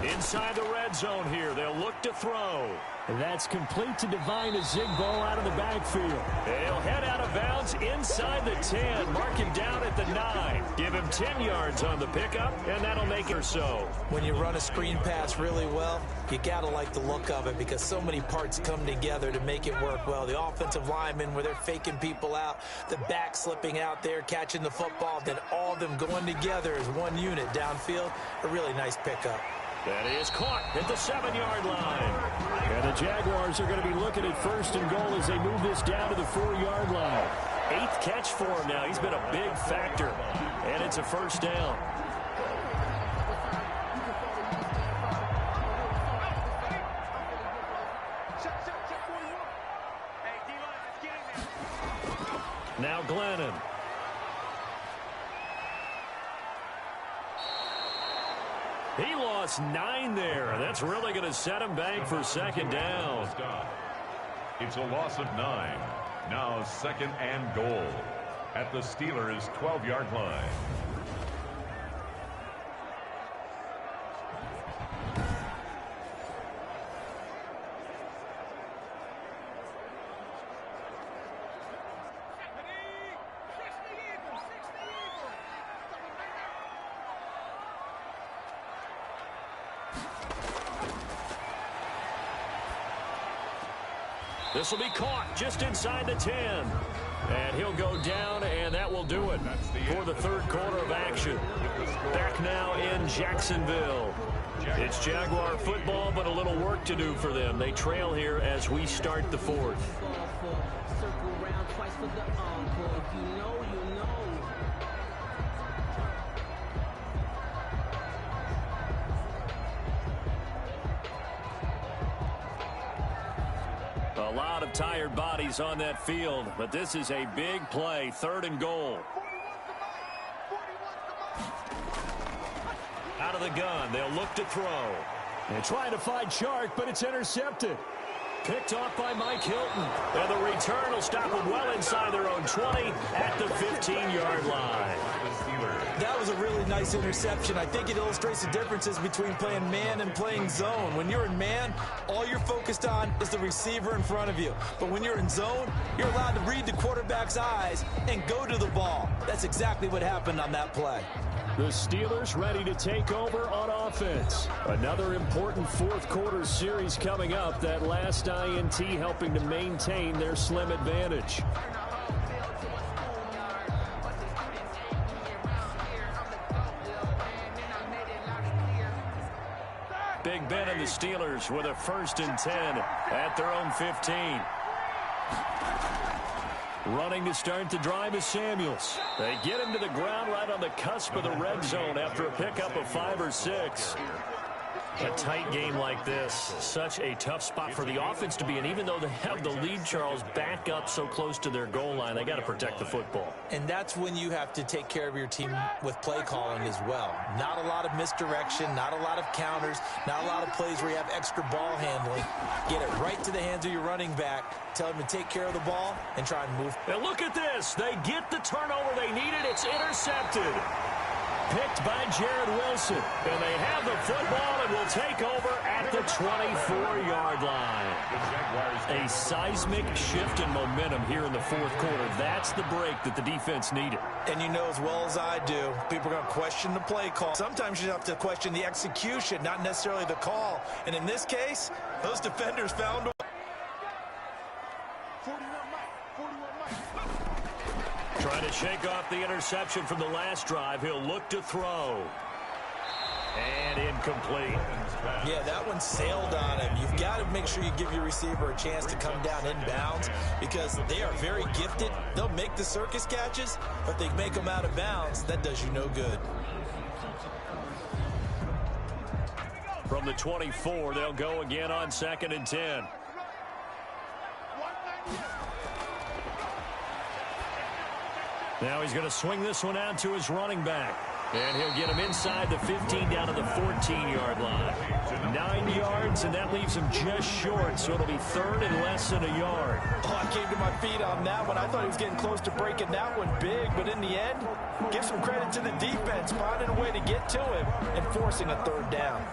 Inside the red zone here, they'll look to throw. And that's complete to Divine, a zig ball out of the backfield. They'll head out of bounds inside the 10. Mark him down at the 9. Give him 10 yards on the pickup, and that'll make it or so. When you run a screen pass really well, you got to like the look of it, because so many parts come together to make it work well. The offensive linemen, where they're faking people out, the back slipping out there, catching the football, then all of them going together as one unit downfield. A really nice pickup. That is caught at the 7-yard line. And the Jaguars are going to be looking at 1st and goal as they move this down to the 4-yard line. 8th catch for him now. He's been a big factor. And it's a first down. Now Glennon. He lost 9 there. That's really going to set him back for second down. It's a loss of 9. Now 2nd and goal at the Steelers' 12-yard line. This will be caught just inside the 10. And he'll go down, and that will do it for the 3rd quarter of action. Back now in Jacksonville. It's Jaguar football, but a little work to do for them. They trail here as we start the 4th. A lot of tired bodies on that field, but this is a big play, 3rd and goal. Out of the gun, they'll look to throw. They're trying to find Chark, but it's intercepted. Picked off by Mike Hilton. And the return will stop them well inside their own 20 at the 15-yard line. That was a really nice interception. I think it illustrates the differences between playing man and playing zone. When you're in man, all you're focused on is the receiver in front of you. But when you're in zone, you're allowed to read the quarterback's eyes and go to the ball. That's exactly what happened on that play. The Steelers ready to take over on offense. Another important fourth quarter series coming up. That last INT helping to maintain their slim advantage. Big Ben and the Steelers with a 1st and 10 at their own 15. Running to start the drive is Samuels. They get him to the ground right on the cusp of the red zone after a pickup of 5 or 6. A tight game like this, such a tough spot for the offense to be in. Even though they have the lead, Charles, back up so close to their goal line, they got to protect the football. And that's when you have to take care of your team with play calling as well. Not a lot of misdirection, not a lot of counters, not a lot of plays where you have extra ball handling. Get it right to the hands of your running back. Tell him to take care of the ball and try and move. And look at this. They get the turnover they needed. It's intercepted. Picked by Jared Wilson. And they have the football and will take over at the 24-yard line. A seismic shift in momentum here in the fourth quarter. That's the break that the defense needed. And you know as well as I do, people are going to question the play call. Sometimes you have to question the execution, not necessarily the call. And in this case, those defenders found a trying to shake off the interception from the last drive. He'll look to throw. And incomplete. Yeah, that one sailed on him. You've got to make sure you give your receiver a chance to come down inbounds because they are very gifted. They'll make the circus catches, but they make them out of bounds. That does you no good. From the 24, they'll go again on 2nd and 10. Now he's going to swing this one out to his running back. And he'll get him inside the 15 down to the 14-yard line. 9 yards, and that leaves him just short, so it'll be 3rd and less than a yard. Oh, I came to my feet on that one. I thought he was getting close to breaking that one big, but in the end, give some credit to the defense, finding a way to get to him and forcing a 3rd down.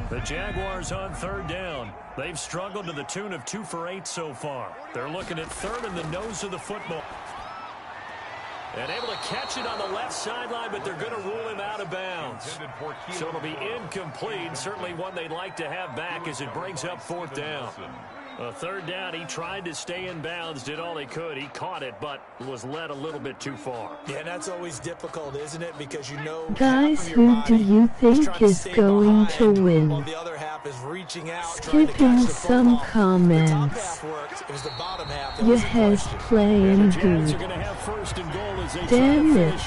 The Jaguars on 3rd down. They've struggled to the tune of 2 for 8 so far. They're looking at 3rd in the nose of the football. And able to catch it on the left sideline, but they're going to rule him out of bounds. So it'll be incomplete. Certainly one they'd like to have back as it brings up 4th down. A 3rd down, he tried to stay in bounds, did all he could. He caught it, but was led a little bit too far. Yeah, and that's always difficult, isn't it? Because you know, guys, who do you think is going to win? While the other half is reaching out, Skipping some comments. You has playing good. Damn it.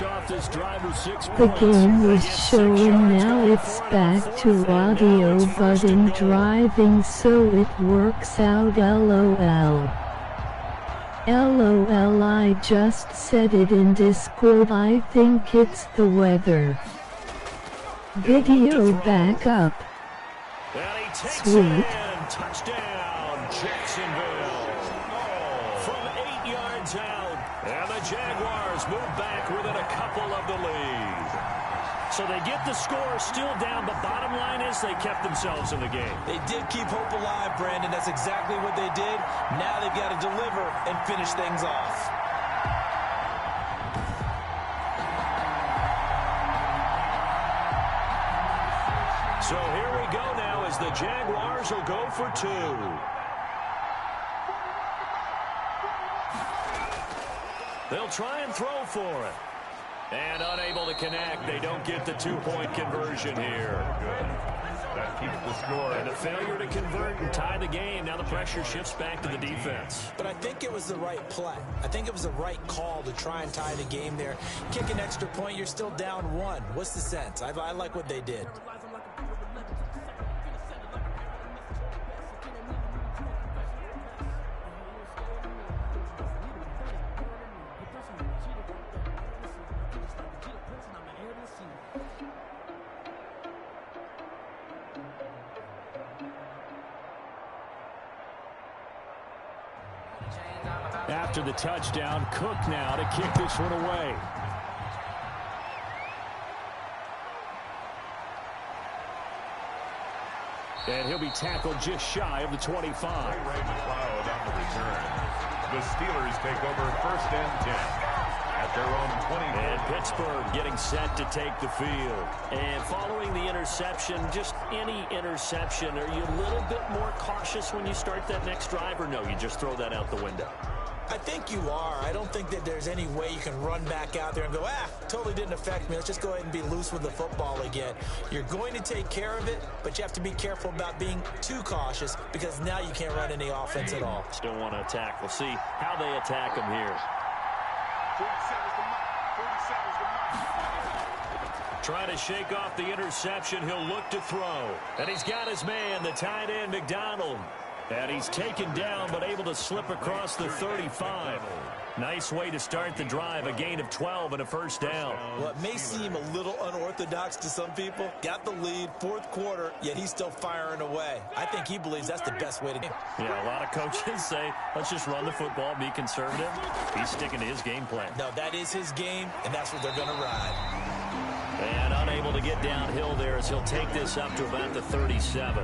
The game was showing, now it's back to audio but in driving, so it works out. LOL. LOL, I just said it in Discord. I think it's the weather. Video back up. Sweet. Touchdown, Jacksonville. From 8 yards out. And the Jaguars move back within a couple of the lead. So they get the score still down, but bottom line is they kept themselves in the game. They did keep hope alive, Brandon. That's exactly what they did. Now they've got to deliver and finish things off. So here we go now as the Jaguars will go for 2. They'll try and throw for it. And unable to connect. They don't get the 2-point conversion here. That keeps the score. And a failure to convert and tie the game. Now the pressure shifts back to the defense. But I think it was the right play. I think it was the right call to try and tie the game there. Kick an extra point, you're still down 1. What's the sense? I like what they did. after the touchdown. Cook now to kick this one away. And he'll be tackled just shy of the 25. Ray McLeod on the return. The Steelers take over 1st and 10 at their own 20. And Pittsburgh getting set to take the field. And following the interception, just any interception, are you a little bit more cautious when you start that next drive, or no, you just throw that out the window? I think you are. I don't think that there's any way you can run back out there and go, totally didn't affect me. Let's just go ahead and be loose with the football again. You're going to take care of it, but you have to be careful about being too cautious because now you can't run any offense at all. Still want to attack. We'll see how they attack him here. 47's the mark. Trying to shake off the interception. He'll look to throw. And he's got his man, the tight end, McDonald. And he's taken down, but able to slip across the 35. Nice way to start the drive, a gain of 12 and a 1st down. Well, it may seem a little unorthodox to some people. Got the lead, 4th quarter, yet he's still firing away. I think he believes that's the best way to do it. Yeah, a lot of coaches say, let's just run the football, be conservative. He's sticking to his game plan. No, that is his game, and that's what they're going to ride. And unable to get downhill there as he'll take this up to about the 37.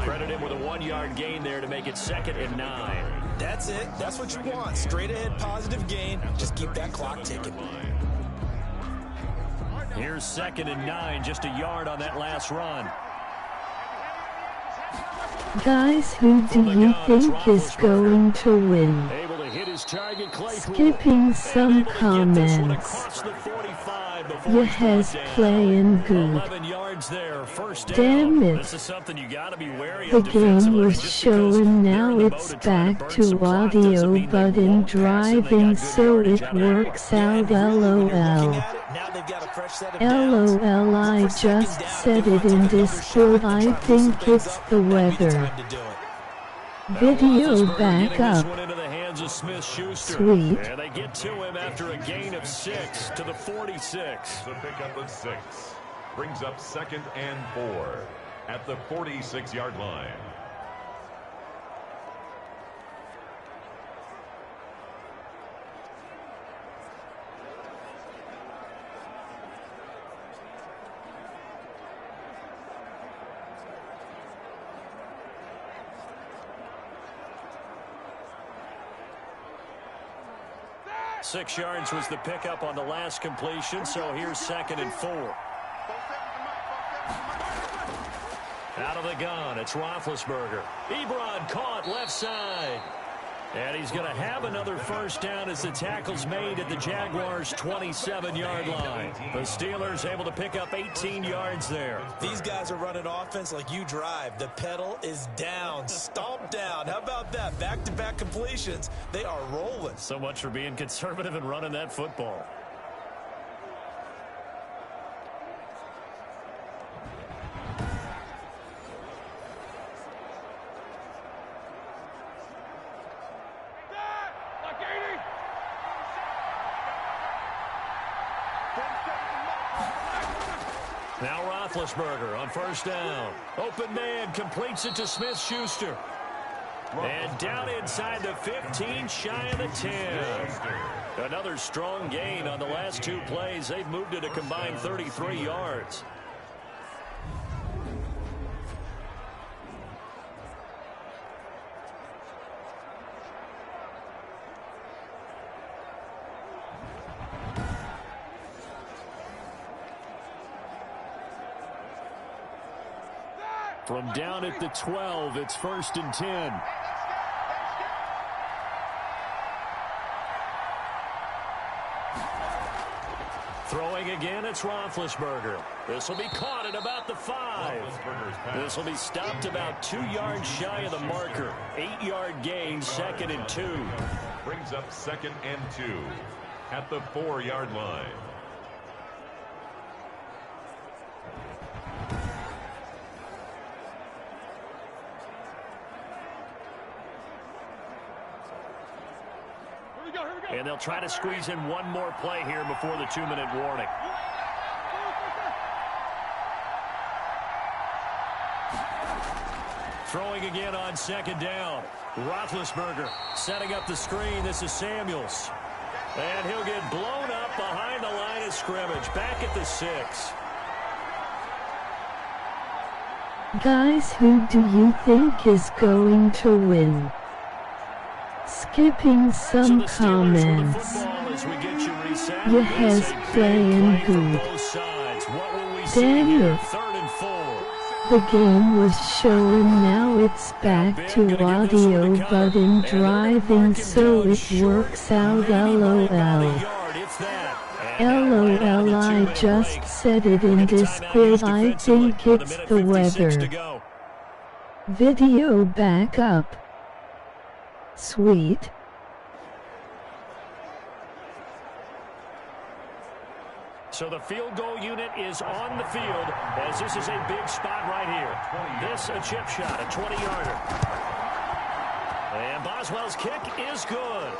Credit him with a 1-yard gain there to make it 2nd and 9. That's it. That's what you want. Straight ahead, positive gain. Just keep that clock ticking. Here's 2nd and 9, just a yard on that last run. Guys, who do you think is going to win? Able to hit his target, Claypool. Skipping some comments. You has playing good. 11 yards there, 1st down. Damn it. This is something you got to be wary The of game was showing, now it's back to audio but in driving, so it works out. LOL. LOL, I just said it in Discord. I think it's the weather. Video back up. Sweet. And they get to him after a gain of 6 to the 46. The pickup of 6 brings up 2nd and 4 at the 46-yard line. Six yards was the pickup on the last completion, so here's 2nd and 4. Out of the gun, it's Roethlisberger. Ebron caught left side. And he's going to have another 1st down as the tackle's made at the Jaguars' 27-yard line. The Steelers able to pick up 18 yards there. These guys are running offense like you drive. The pedal is down, stomp down. How about that? Back-to-back completions. They are rolling. So much for being conservative and running that football. Now Roethlisberger on 1st down. Open man completes it to Smith-Schuster. And down inside the 15, shy of the 10. Another strong gain on the last 2 plays. They've moved it a combined 33 yards. From down at the 12, it's 1st and 10. Throwing again, it's Roethlisberger. This will be caught at about the 5. This will be stopped about 2 yards shy of the marker. 8-yard gain, 2nd and 2. Brings up 2nd and 2 at the 4-yard line. And they'll try to squeeze in one more play here before the 2-minute warning. Throwing again on second down. Roethlisberger setting up the screen. This is Samuels. And he'll get blown up behind the line of scrimmage. Back at the 6. Guys, who do you think is going to win? Skipping some comments. You has playing good. Damn it. The game was showing, now it's back to audio but in driving, so it works out. LOL. LOL, I just said it in Discord. I think it's the weather. Video back up. Sweet. So the field goal unit is on the field as this is a big spot right here. This a chip shot, a 20-yarder. And Boswell's kick is good.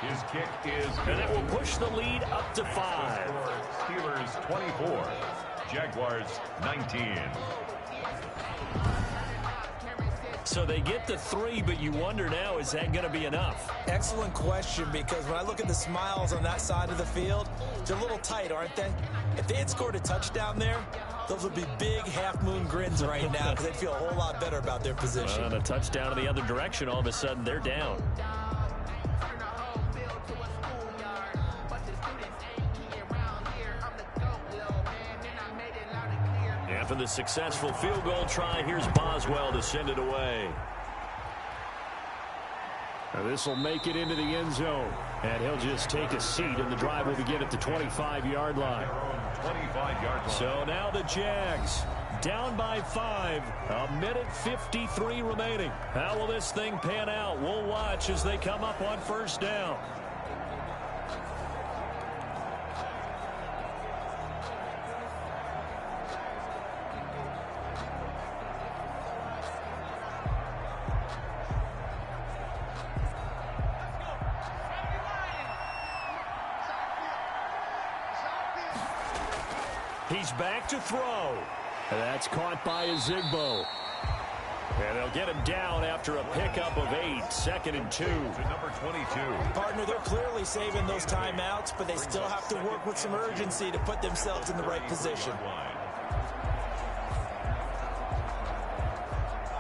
His kick is And good. it will push the lead up to 5. Steelers 24, Jaguars 19. So they get the 3, but you wonder now, is that going to be enough? Excellent question, because when I look at the smiles on that side of the field, they're a little tight, aren't they? If they had scored a touchdown there, those would be big half-moon grins right now because they'd feel a whole lot better about their position. And a touchdown in the other direction, all of a sudden they're down. After the successful field goal try, here's Boswell to send it away. This will make it into the end zone. And he'll just take a seat, and the drive will begin at the 25-yard line. 25-yard line. So now the Jags down by 5. A minute 53 remaining. How will this thing pan out? We'll watch as they come up on first down. He's back to throw. And that's caught by Ezigbo. And they'll get him down after a pickup of 8. 2nd and 2. To number 22. Partner, they're clearly saving those timeouts, but they still have to work with some urgency to put themselves in the right position.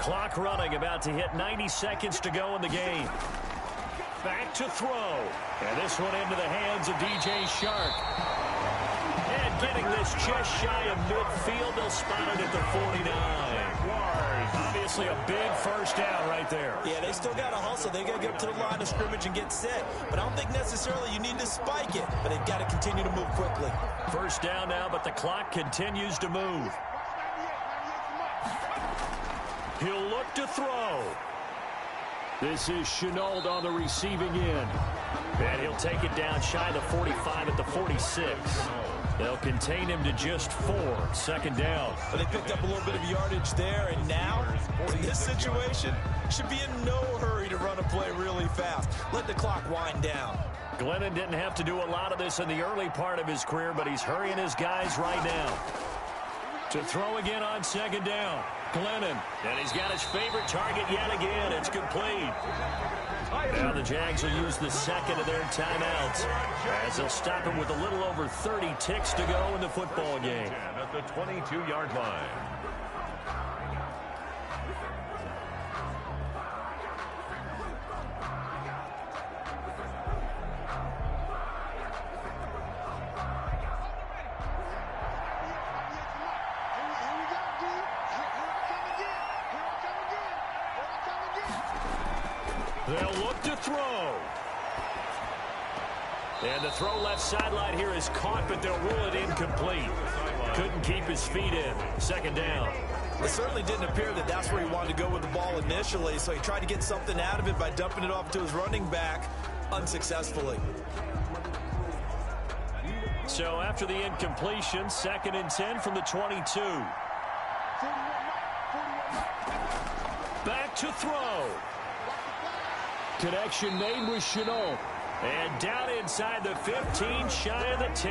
Clock running, about to hit 90 seconds to go in the game. Back to throw. And this one into the hands of DJ Shark. And getting this just shy of midfield, they'll spot it at the 49. Obviously a big first down right there. Yeah, they still got to hustle. They got to get up to the line of scrimmage and get set. But I don't think necessarily you need to spike it, but they've got to continue to move quickly. First down now, but the clock continues to move. He'll look to throw. This is Chenault on the receiving end. And he'll take it down shy of the 45 at the 46. They'll contain him to just 4. 2nd down. But they picked up a little bit of yardage there, and now, in this situation, should be in no hurry to run a play really fast. Let the clock wind down. Glennon didn't have to do a lot of this in the early part of his career, but he's hurrying his guys right now. To throw again on 2nd down. Glennon. And he's got his favorite target yet again. It's complete. Now the Jags will use the 2nd of their timeouts as they'll stop him with a little over 30 ticks to go in the football game. At the 22-yard line. They'll look to throw. And the throw left sideline here is caught, but they'll rule it incomplete. Couldn't keep his feet in. 2nd down. It certainly didn't appear that that's where he wanted to go with the ball initially, so he tried to get something out of it by dumping it off to his running back unsuccessfully. So after the incompletion, 2nd and 10 from the 22. Back to throw. Connection made with Chenault. And down inside the 15, shy of the 10.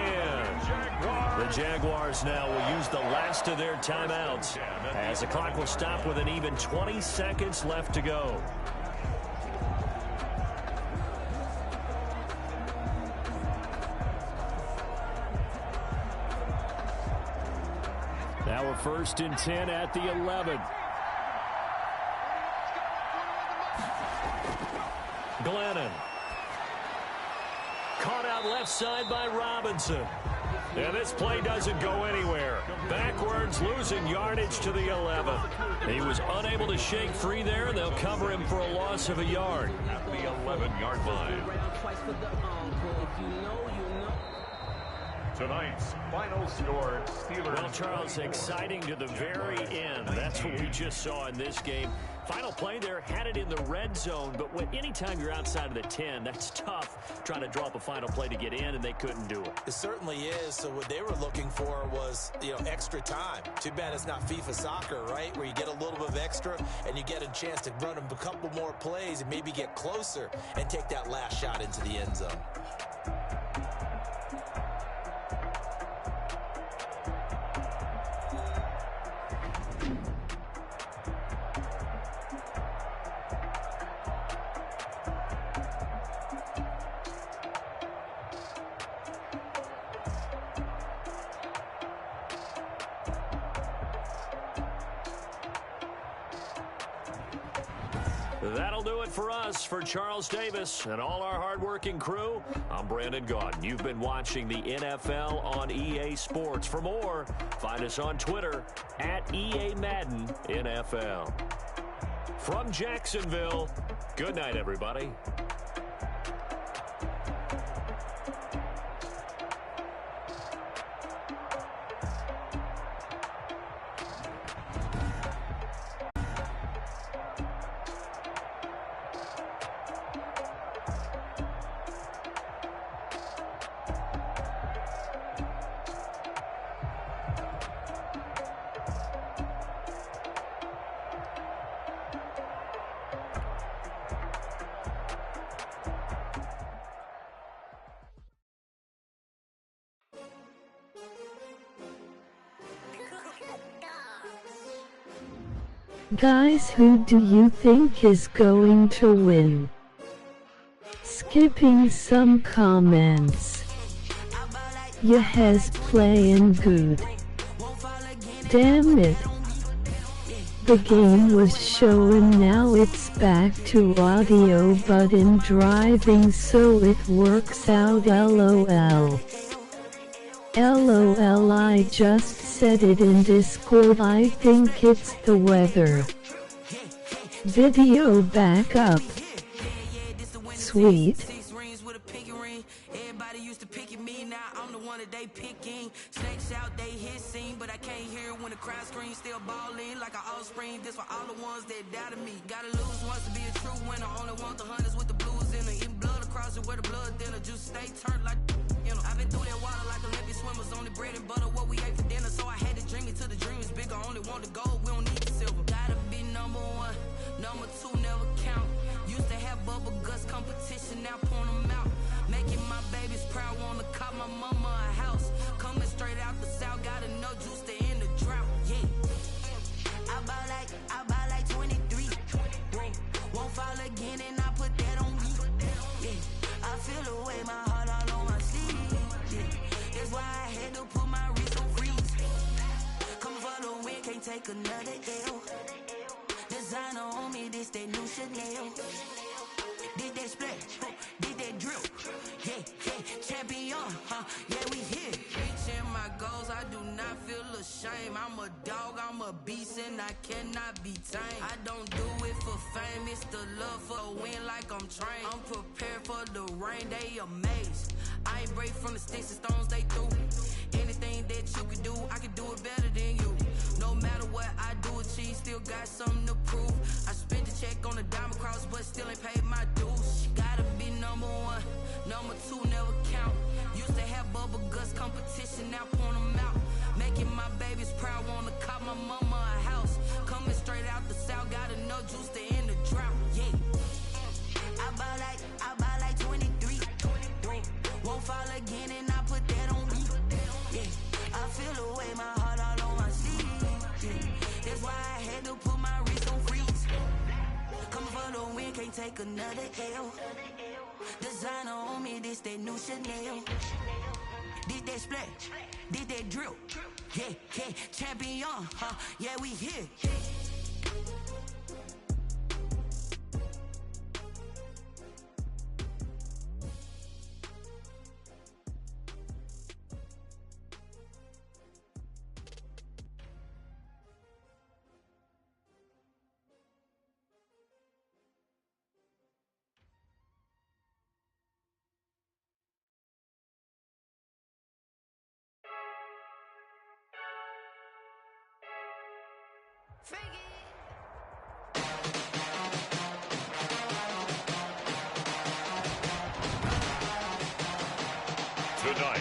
The Jaguars now will use the last of their timeouts as the clock will stop with an even 20 seconds left to go. Now we're 1st and 10 at the 11. Glennon. Caught out left side by Robinson. And this play doesn't go anywhere. Backwards, losing yardage to the 11. He was unable to shake free there. They'll cover him for a loss of a yard. At the 11-yard line. Tonight's final score, Steelers. Well, Charles, exciting to the very end. That's what we just saw in this game. Final play there, had it in the red zone, but anytime you're outside of the 10, that's tough trying to draw up a final play to get in, and they couldn't do it. It certainly is. So what they were looking for was, extra time. Too bad it's not FIFA soccer, right, where you get a little bit of extra and you get a chance to run a couple more plays and maybe get closer and take that last shot into the end zone. That'll do it for us. For Charles Davis and all our hardworking crew, I'm Brandon Gaudin. You've been watching the NFL on EA Sports. For more, find us on Twitter at EA Madden NFL. From Jacksonville, good night, everybody. Guys, who do you think is going to win? Skipping some comments. Ya has playing good. Damn it. The game was showing, now it's back to audio but in driving, so it works out. LOL. LOL, I just said it in Discord, I think it's the weather. Video back up. Sweet. Everybody used to pick at me, now I'm the one that they picking. Snakes out, they hissing, but I can't hear when the crowd screams. Still balling like an offspring. This for all the ones that doubted me. Gotta lose once to be a true winner. Only want the hunters with the blues in it. Eating blood across it where the blood thinner. Just stay turned like, I've been through that water like Olympic swimmers. Only bread and butter, what we ate for dinner. So I had to dream it till the dream is bigger. Only want the gold, we don't need the silver. Gotta be number one, number two never count. Used to have bubble guts competition, now point them out. Making my babies proud, wanna cop my mama a house. Coming straight out the south, got enough juice to end the drought. Yeah, I buy like 23. Won't fall again, and I put that on me. Yeah, I feel the way, my heart all on my sleeve. Yeah, that's why I had to put my wrist on freeze. Coming for the win, can't take another L. Designer on me, this that new Chanel. Did that split, did that drill. Yeah, champion, yeah, we here. Reaching my goals, I do not feel ashamed. I'm a dog, I'm a beast, and I cannot be tamed. I don't do it for fame, it's the love for a win like I'm trained. I'm prepared for the rain, they amazed. I ain't break from the sticks and stones they threw. Anything that you can do, I can do it better than you. No matter what I do, achieve, still got something to prove. I spent the check on the diamond cross, but still ain't paid my dues. Gotta be number one, number two never count. Used to have bubble guts competition, now point them out. Making my babies proud, wanna cop my mama a house. Coming straight out the south, got enough juice to end the drought. Yeah, I buy like 23. take another L. Designer on me, this that new Chanel. This that splash, this that drip. Yeah, yeah, champion, huh? Yeah, we here. Tonight,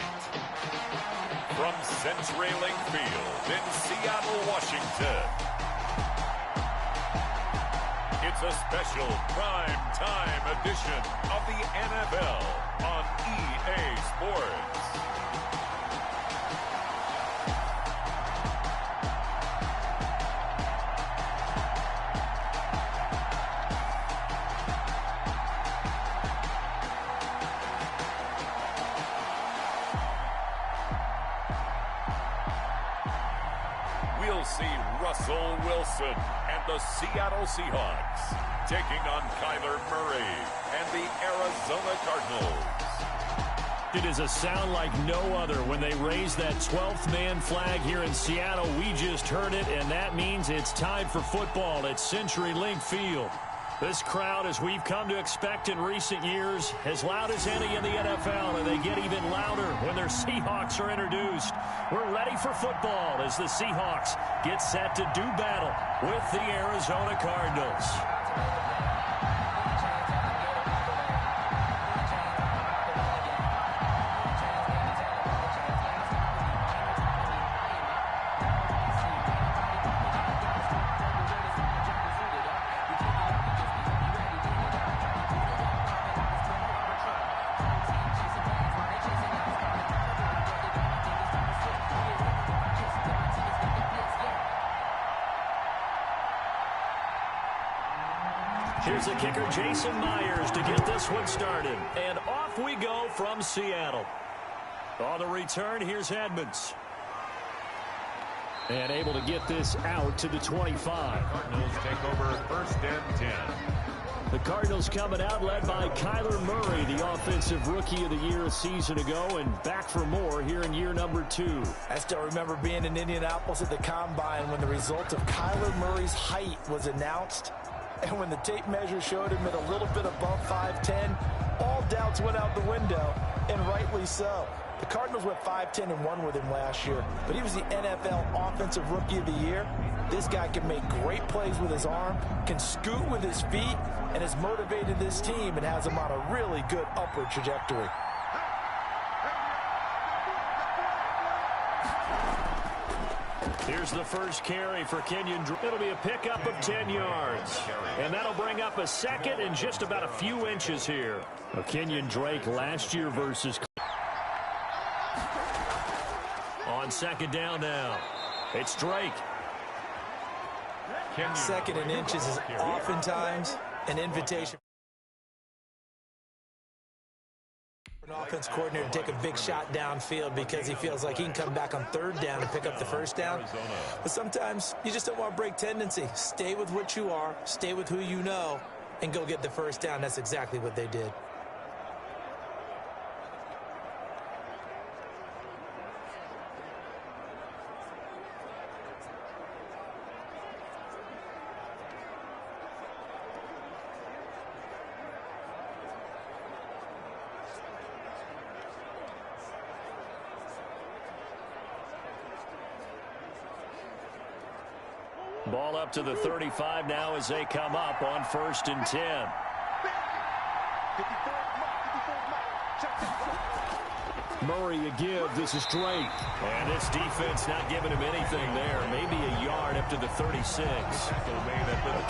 from CenturyLink Field in Seattle, Washington, it's a special prime time edition of the NFL on EA Sports. We'll see Russell Wilson and the Seattle Seahawks taking on Kyler Murray and the Arizona Cardinals. It is a sound like no other when they raise that 12th man flag here in Seattle. We just heard it, and that means it's time for football at CenturyLink Field. This crowd, as we've come to expect in recent years, as loud as any in the NFL, and they get even louder when their Seahawks are introduced. We're ready for football as the Seahawks get set to do battle with the Arizona Cardinals. Here's the kicker, Jason Myers, to get this one started. And off we go from Seattle. On the return, here's Edmonds. And able to get this out to the 25. Cardinals take over first and 10. The Cardinals coming out led by Kyler Murray, the offensive rookie of the year a season ago, and back for more here in year number 2. I still remember being in Indianapolis at the Combine when the result of Kyler Murray's height was announced. And when the tape measure showed him at a little bit above 5'10", all doubts went out the window, and rightly so. The Cardinals went 5-10-1 with him last year, but he was the NFL Offensive Rookie of the Year. This guy can make great plays with his arm, can scoot with his feet, and has motivated this team and has them on a really good upward trajectory. Here's the first carry for Kenyon Drake. It'll be a pickup of 10 yards. And that'll bring up a second and just about a few inches here. Kenyon Drake last year versus... On second down now, it's Drake. Second and inches is oftentimes an invitation for an offense coordinator to take a big shot downfield because he feels like he can come back on third down and pick up the first down. But sometimes you just don't want to break tendency. Stay with what you are, stay with who you know, and go get the first down. That's exactly what they did. Ball up to the 35 now as they come up on first and 10. Murray a give. This is Drake. And this defense not giving him anything there. Maybe a yard up to the 36.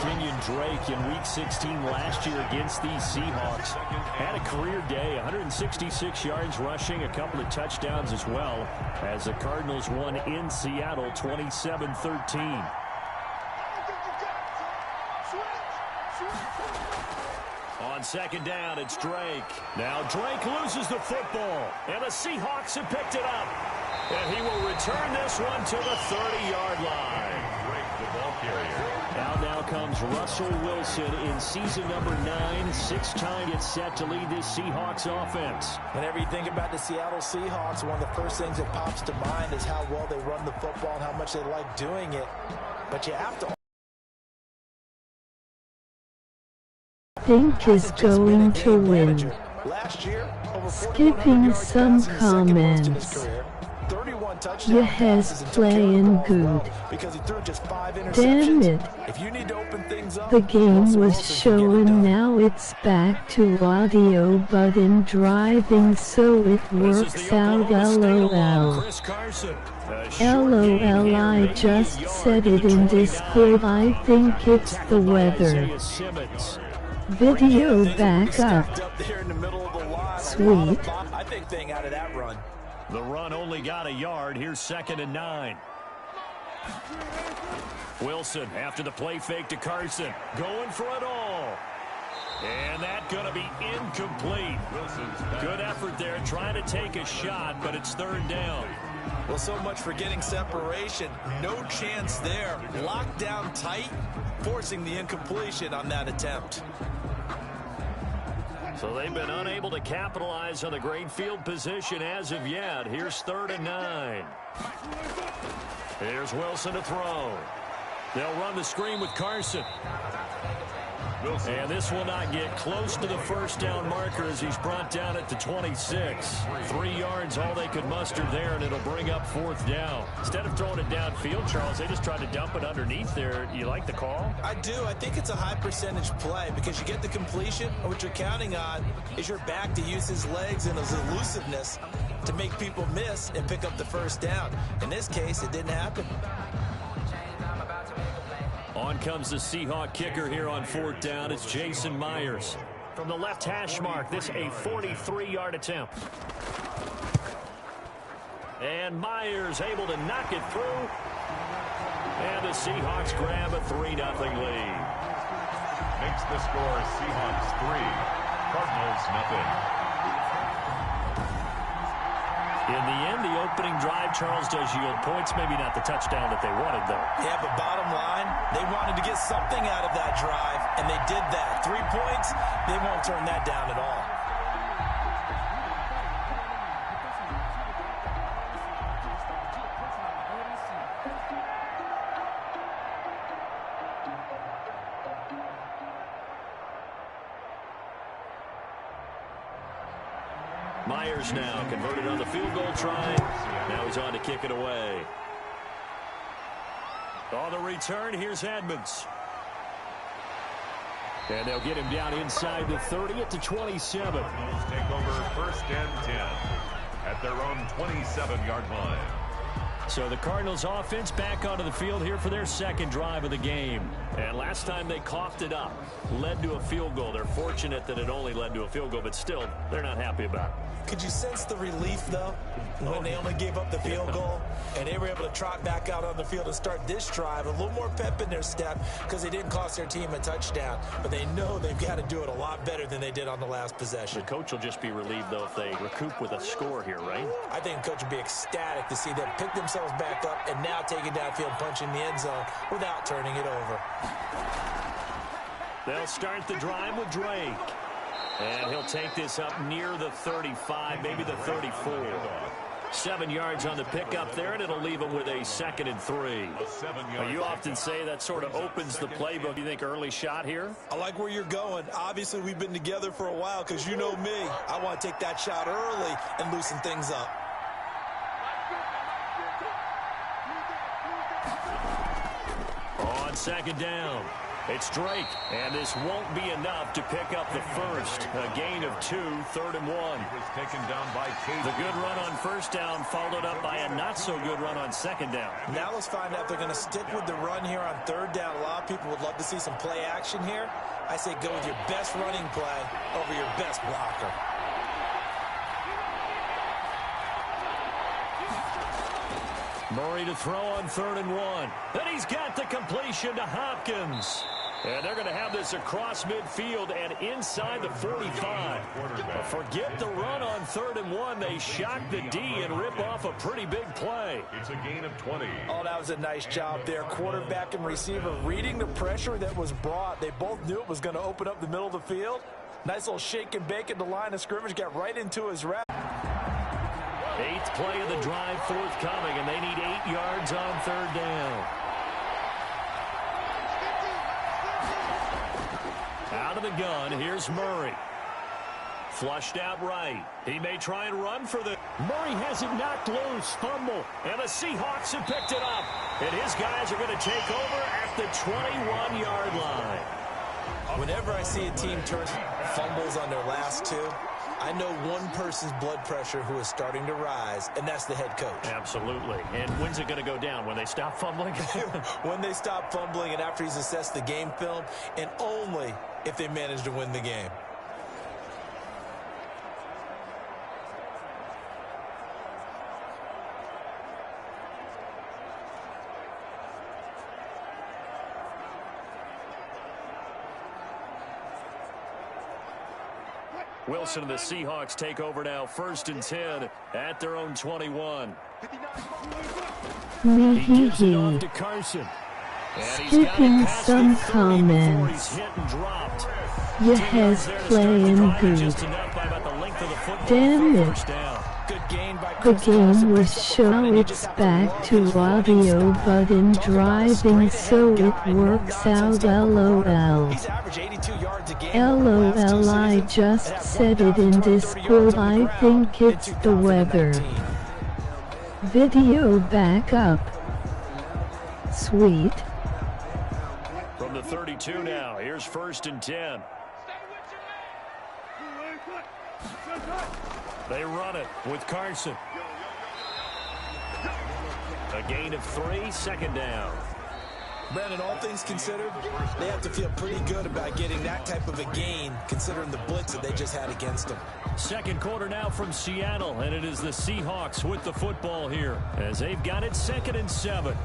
Kenyon Drake in Week 16 last year against these Seahawks had a career day, 166 yards rushing, a couple of touchdowns as well, as the Cardinals won in Seattle 27-13. On second down, it's Drake. Now Drake loses the football, and the Seahawks have picked it up. And he will return this one to the 30-yard line. Drake, the ball carrier. Now comes Russell Wilson in season number 9. 6-time gets set to lead this Seahawks offense. Whenever you think about the Seattle Seahawks, one of the first things that pops to mind is how well they run the football and how much they like doing it. But you have to think is going to win. Skipping some comments. Yes, playing good. Damn it. The game was showing, now it's back to audio but in driving, so it works out. LOL. LOL, I just said it in Discord. I think it's the weather. Video back up. Sweet. I think thing out of that run. The run only got a yard. Here's 2nd and 9. Wilson after the play fake to Carson. Going for it all. And that going to be incomplete. Good effort there trying to take a shot, but it's 3rd down. Well, so much for getting separation. No chance there. Locked down tight, forcing the incompletion on that attempt. So they've been unable to capitalize on the great field position as of yet. Here's 3rd and 9. Here's Wilson to throw. They'll run the screen with Carson. And this will not get close to the 1st down marker as he's brought down at the 26. 3 yards, all they could muster there, and it'll bring up 4th down. Instead of throwing it downfield, Charles, they just tried to dump it underneath there. You like the call? I do. I think it's a high percentage play because you get the completion, and what you're counting on is your back to use his legs and his elusiveness to make people miss and pick up the 1st down. In this case, it didn't happen. On comes the Seahawk kicker here on 4th down. It's Jason Myers. From the left hash mark, this a 43-yard attempt. And Myers able to knock it through. And the Seahawks grab a 3-0 lead. Makes the score Seahawks 3, Cardinals 0. In the end, the opening drive, Charles, does yield points. Maybe not the touchdown that they wanted, though. Yeah, but bottom line, they wanted to get something out of that drive, and they did that. 3 points, they won't turn that down at all. Myers now converted on the field goal try. Now he's on to kick it away. On the return, here's Edmonds. And they'll get him down inside the 30 at the 27. Take over 1st and 10 at their own 27-yard line. So the Cardinals offense back onto the field here for their 2nd drive of the game. And last time they coughed it up, led to a field goal. They're fortunate that it only led to a field goal, but still, they're not happy about it. Could you sense the relief, though, when they only gave up the field goal and they were able to trot back out on the field and start this drive? A little more pep in their step because they didn't cost their team a touchdown, but they know they've got to do it a lot better than they did on the last possession. The coach will just be relieved, though, if they recoup with a score here, right? I think the coach would be ecstatic to see them pick themselves back up and now take it downfield, punching the end zone without turning it over. They'll start the drive with Drake. And he'll take this up near the 35, maybe the 34. 7 yards on the pickup there, and it'll leave him with a 2nd and 3. Now, you often say that sort of opens the playbook. Do you think early shot here? I like where you're going. Obviously, we've been together for a while because you know me. I want to take that shot early and loosen things up. On 2nd down, it's Drake, and this won't be enough to pick up the 1st. A gain of 2, 3rd and 1. He was taken down by Cade. The good run on 1st down followed up by a not-so-good run on 2nd down. Now let's find out if they're going to stick with the run here on 3rd down. A lot of people would love to see some play action here. I say go with your best running play over your best blocker. Murray to throw on 3rd and 1. Then he's got the completion to Hopkins. And they're going to have this across midfield and inside the 45. Forget the run on 3rd and 1. They shock the D and rip off a pretty big play. It's a gain of 20. Oh, that was a nice job there. Quarterback and receiver reading the pressure that was brought. They both knew it was going to open up the middle of the field. Nice little shake and bake at the line of scrimmage. Got right into his route. 8th play of the drive forthcoming, and they need 8 yards on 3rd down. Out of the gun, here's Murray. Flushed out right. He may try and run for the... Murray has it knocked loose. Fumble. And the Seahawks have picked it up. And his guys are going to take over at the 21-yard line. Whenever I see a team turn fumbles on their last 2, I know one person's blood pressure who is starting to rise, and that's the head coach. Absolutely. And when's it going to go down? When they stop fumbling? When they stop fumbling and after he's assessed the game film, and only if they manage to win the game. Wilson and the Seahawks take over now, 1st and 10 at their own 21. He gives it off to Carson. Skipping some comments. You has playing good. Damn it. The game was show it's back to audio but in driving so it works out LOL. LOL, I just said it in Discord. I think it's the weather. Video back up. Sweet. From the 32 now, here's 1st and 10. They run it with Carson. A gain of 3, 2nd down. Brandon, all things considered, they have to feel pretty good about getting that type of a gain, considering the blitz that they just had against them. 2nd quarter now from Seattle, and it is the Seahawks with the football here, as they've got it 2nd and 7.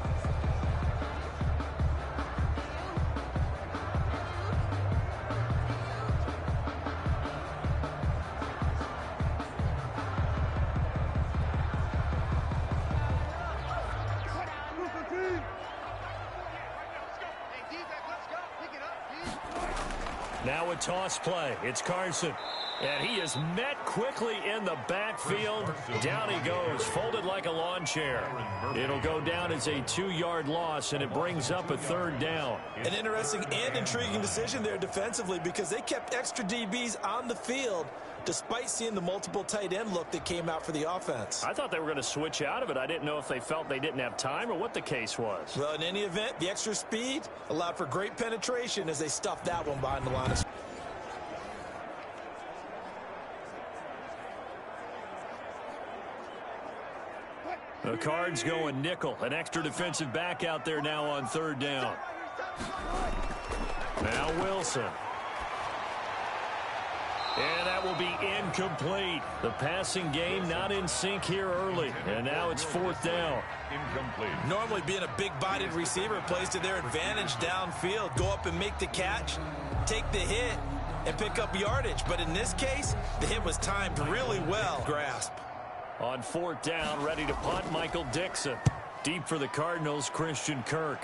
Now a toss play. It's Carson. And he is met quickly in the backfield. Down he goes, folded like a lawn chair. It'll go down as a 2-yard loss, and it brings up a 3rd down. An interesting and intriguing decision there defensively because they kept extra DBs on the field despite seeing the multiple tight end look that came out for the offense. I thought they were going to switch out of it. I didn't know if they felt they didn't have time or what the case was. Well, in any event, the extra speed allowed for great penetration as they stuffed that one behind the line of... The Cards going nickel. An extra defensive back out there now on 3rd down. Now Wilson. And that will be incomplete. The passing game not in sync here early. And now it's 4th down. Incomplete. Normally being a big-bodied receiver plays to their advantage downfield. Go up and make the catch, take the hit, and pick up yardage. But in this case, the hit was timed really well. Grasp. On 4th down, ready to punt, Michael Dixon. Deep for the Cardinals, Christian Kirk.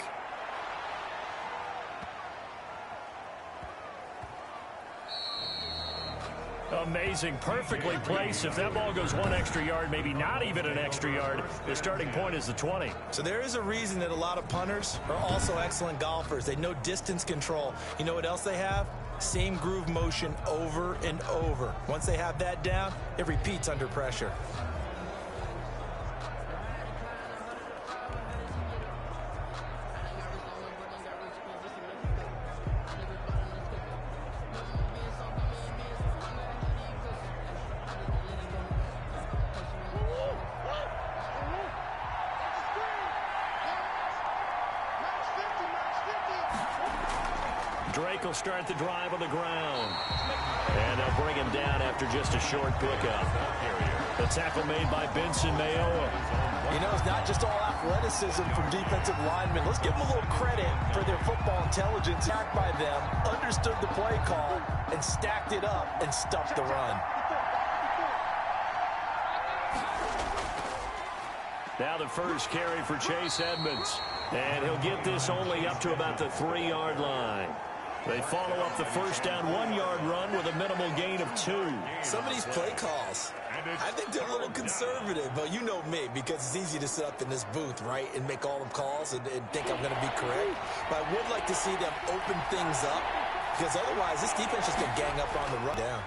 Amazing, perfectly placed. If that ball goes 1 extra yard, maybe not even an extra yard, the starting point is the 20. So there is a reason that a lot of punters are also excellent golfers. They know distance control. You know what else they have? Same groove motion over and over. Once they have that down, it repeats under pressure. Drake will start the drive on the ground. And they'll bring him down after just a short pickup. The tackle made by Benson Mayowa. You know, it's not just all athleticism from defensive linemen. Let's give them a little credit for their football intelligence. Backed by them, understood the play call, and stacked it up and stuffed the run. Now the first carry for Chase Edmonds. And he'll get this only up to about the 3-yard line. They follow up the first down 1-yard run with a minimal gain of 2. Some of these play calls, I think they're a little conservative, but you know me, because it's easy to sit up in this booth, right, and make all the calls and think I'm going to be correct. But I would like to see them open things up, because otherwise this defense just going to gang up on the run down.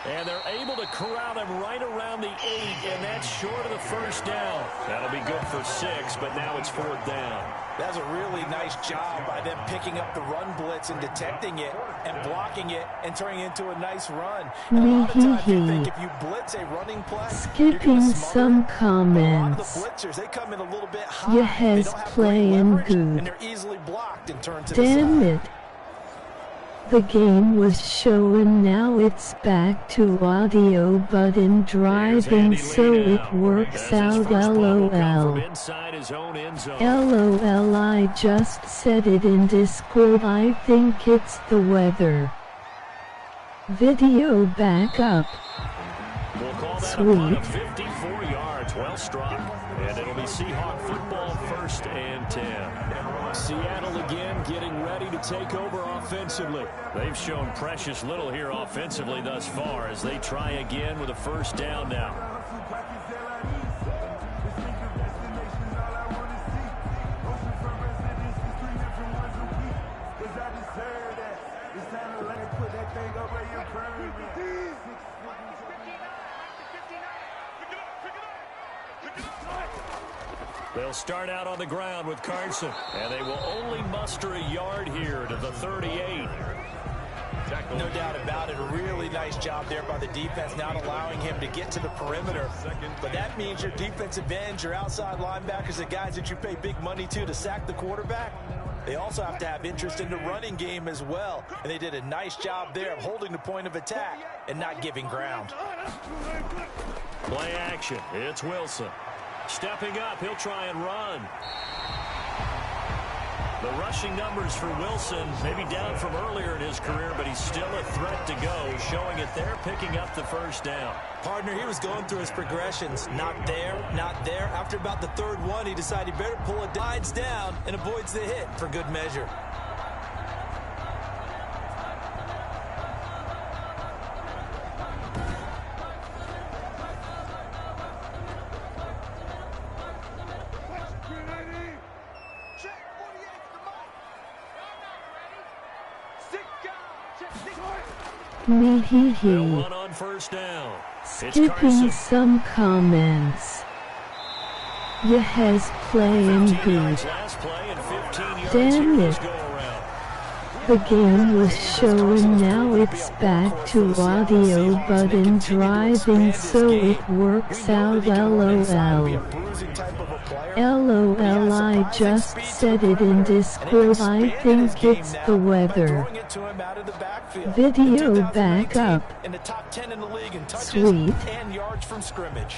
And they're able to corral them right around the 8, and that's short of the first down. That'll be good for 6, but now it's 4th down. That's a really nice job by them picking up the run blitz and detecting it and blocking it and turning it into a nice run. And a lot of times you think if you blitz a running play, skipping some comments. A lot of the blitzers, they come in a little bit high. You has playing good. And they're easily blocked and turned to the side. Damn it. The game was showing, now it's back to audio button driving, so it works out. LOL. LOL, I just said it in Discord, I think it's the weather. Video back up. We'll call that Sweet. a 54 yards, well struck. And it'll be Seahawk football, 1st and 10. Seattle again getting ready to take over offensively. They've shown precious little here offensively thus far as they try again with a 1st down now. They'll start out on the ground with Carson, and they will only muster a yard here to the 38. No doubt about it. A really nice job there by the defense, not allowing him to get to the perimeter. But that means your defensive ends, your outside linebackers, the guys that you pay big money to sack the quarterback, they also have to have interest in the running game as well. And they did a nice job there of holding the point of attack and not giving ground. Play action. It's Wilson. Stepping up, he'll try and run. The rushing numbers for Wilson maybe down from earlier in his career, but he's still a threat to go, showing it there, picking up the 1st down. Partner, he was going through his progressions. Not there, not there. After about the 3rd one, he decided he better pull it down and avoids the hit for good measure. Me hee They'll hee. run on 1st down. Skipping some comments. You has playing 15 good. yards last play and 15 yards Damn here it. this go-around. The game was showing, now it's back to audio button driving, so it works out. LOL. LOL, I just said it in Discord, I think it's the weather. Video back up. In the top 10 in the league in touches Sweet. and yards from scrimmage.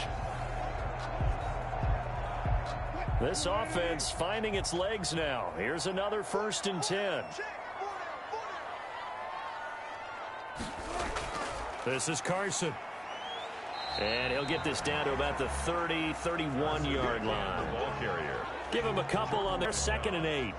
This offense finding its legs now. Here's another 1st and 10. This is Carson. And he'll get this down to about the 30, 31-yard line. Give him a couple on their 2nd and 8.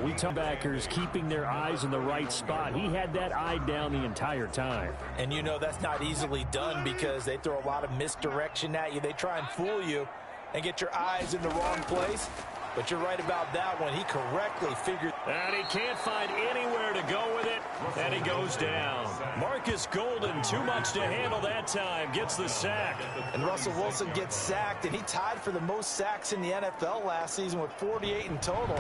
We talk backers keeping their eyes in the right spot. He had that eye down the entire time. And you know that's not easily done because they throw a lot of misdirection at you. They try and fool you and get your eyes in the wrong place. But you're right about that one. He correctly figured. And he can't find anywhere to go with it. And he goes down. Marcus Golden, too much to handle that time. Gets the sack. And Russell Wilson gets sacked, and he tied for the most sacks in the NFL last season with 48 in total.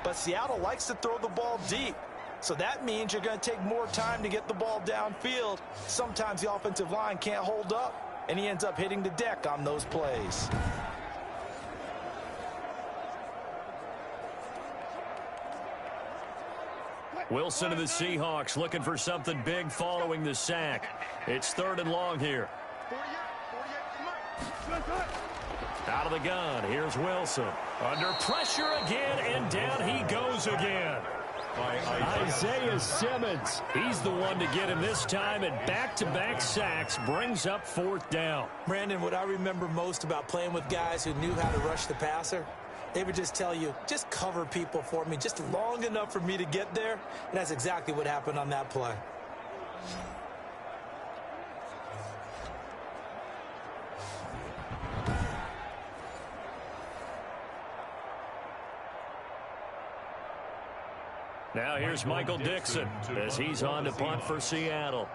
But Seattle likes to throw the ball deep. So that means you're going to take more time to get the ball downfield. Sometimes the offensive line can't hold up, and he ends up hitting the deck on those plays. Wilson and the Seahawks looking for something big following the sack. It's 3rd and long here. Out of the gun, here's Wilson. Under pressure again, and down he goes again. Isaiah Simmons, he's the one to get him this time, and back-to-back sacks brings up 4th down. Brandon, what I remember most about playing with guys who knew how to rush the passer, they would just tell you, just cover people for me, just long enough for me to get there, and that's exactly what happened on that play. Now here's Michael Dixon as he's on to punt for Seattle.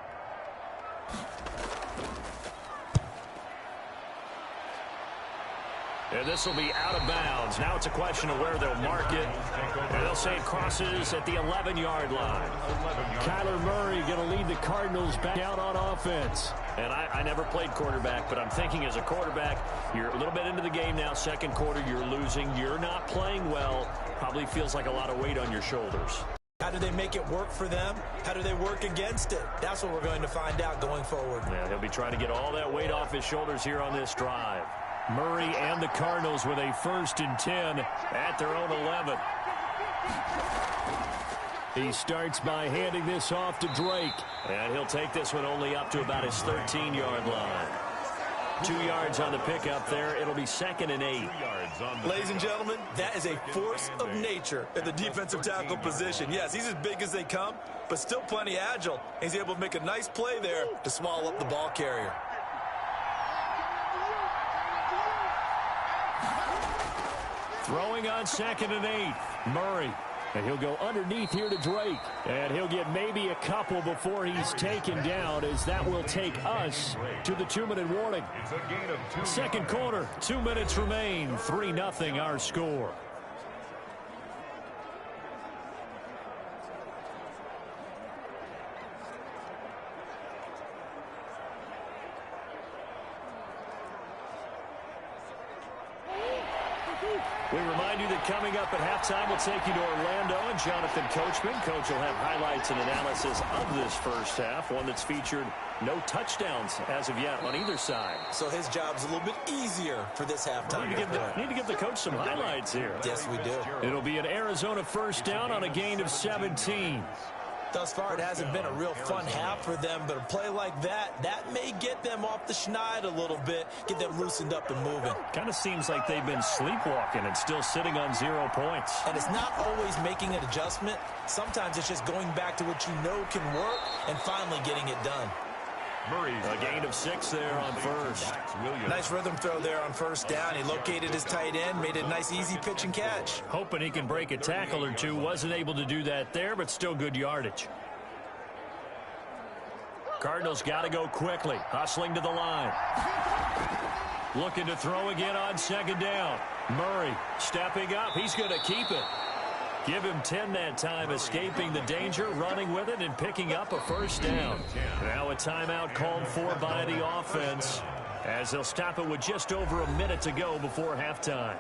And this will be out of bounds. Now it's a question of where they'll mark it. And they'll say it crosses at the 11-yard line. Kyler Murray going to lead the Cardinals back out on offense. And I never played quarterback, but I'm thinking as a quarterback, you're a little bit into the game now. Second quarter, you're losing. You're not playing well. Probably feels like a lot of weight on your shoulders. How do they make it work for them? How do they work against it? That's what we're going to find out going forward. Yeah, he'll be trying to get all that weight off his shoulders here on this drive. Murray and the Cardinals with a 1st and 10 at their own 11. He starts by handing this off to Drake. And he'll take this one only up to about his 13-yard line. 2 yards on the pickup there. It'll be 2nd and 8. Ladies and gentlemen, that is a force of nature at the defensive tackle position. Yes, he's as big as they come, but still plenty agile. He's able to make a nice play there to swallow up the ball carrier. Throwing on 2nd and 8. Murray. And he'll go underneath here to Drake. And he'll get maybe a couple before he's taken down, as that will take us to the 2-minute warning. Second quarter, 2 minutes remain. 3-0 our score. We remind you that coming up at halftime, we'll take you to Orlando and Jonathan Coachman. Coach will have highlights and analysis of this first half, one that's featured no touchdowns as of yet on either side. So his job's a little bit easier for this halftime. Need to give the coach some highlights here. Yes, we do. It'll be an Arizona 1st down on a gain of 17. Thus far, it hasn't been a real fun half for them, but a play like that may get them off the schneid a little bit, get them loosened up and moving. Kind of seems like they've been sleepwalking and still sitting on 0 points. And it's not always making an adjustment. Sometimes it's just going back to what you know can work and finally getting it done. A gain of 6 there on 1st. Nice rhythm throw there on 1st down. He located his tight end, made a nice easy pitch and catch. Hoping he can break a tackle or two. Wasn't able to do that there, but still good yardage. Cardinals got to go quickly. Hustling to the line. Looking to throw again on 2nd down. Murray stepping up. He's going to keep it. Give him 10 that time, escaping the danger, running with it, and picking up a 1st down. Now a timeout called for by the offense, as they'll stop it with just over a minute to go before halftime.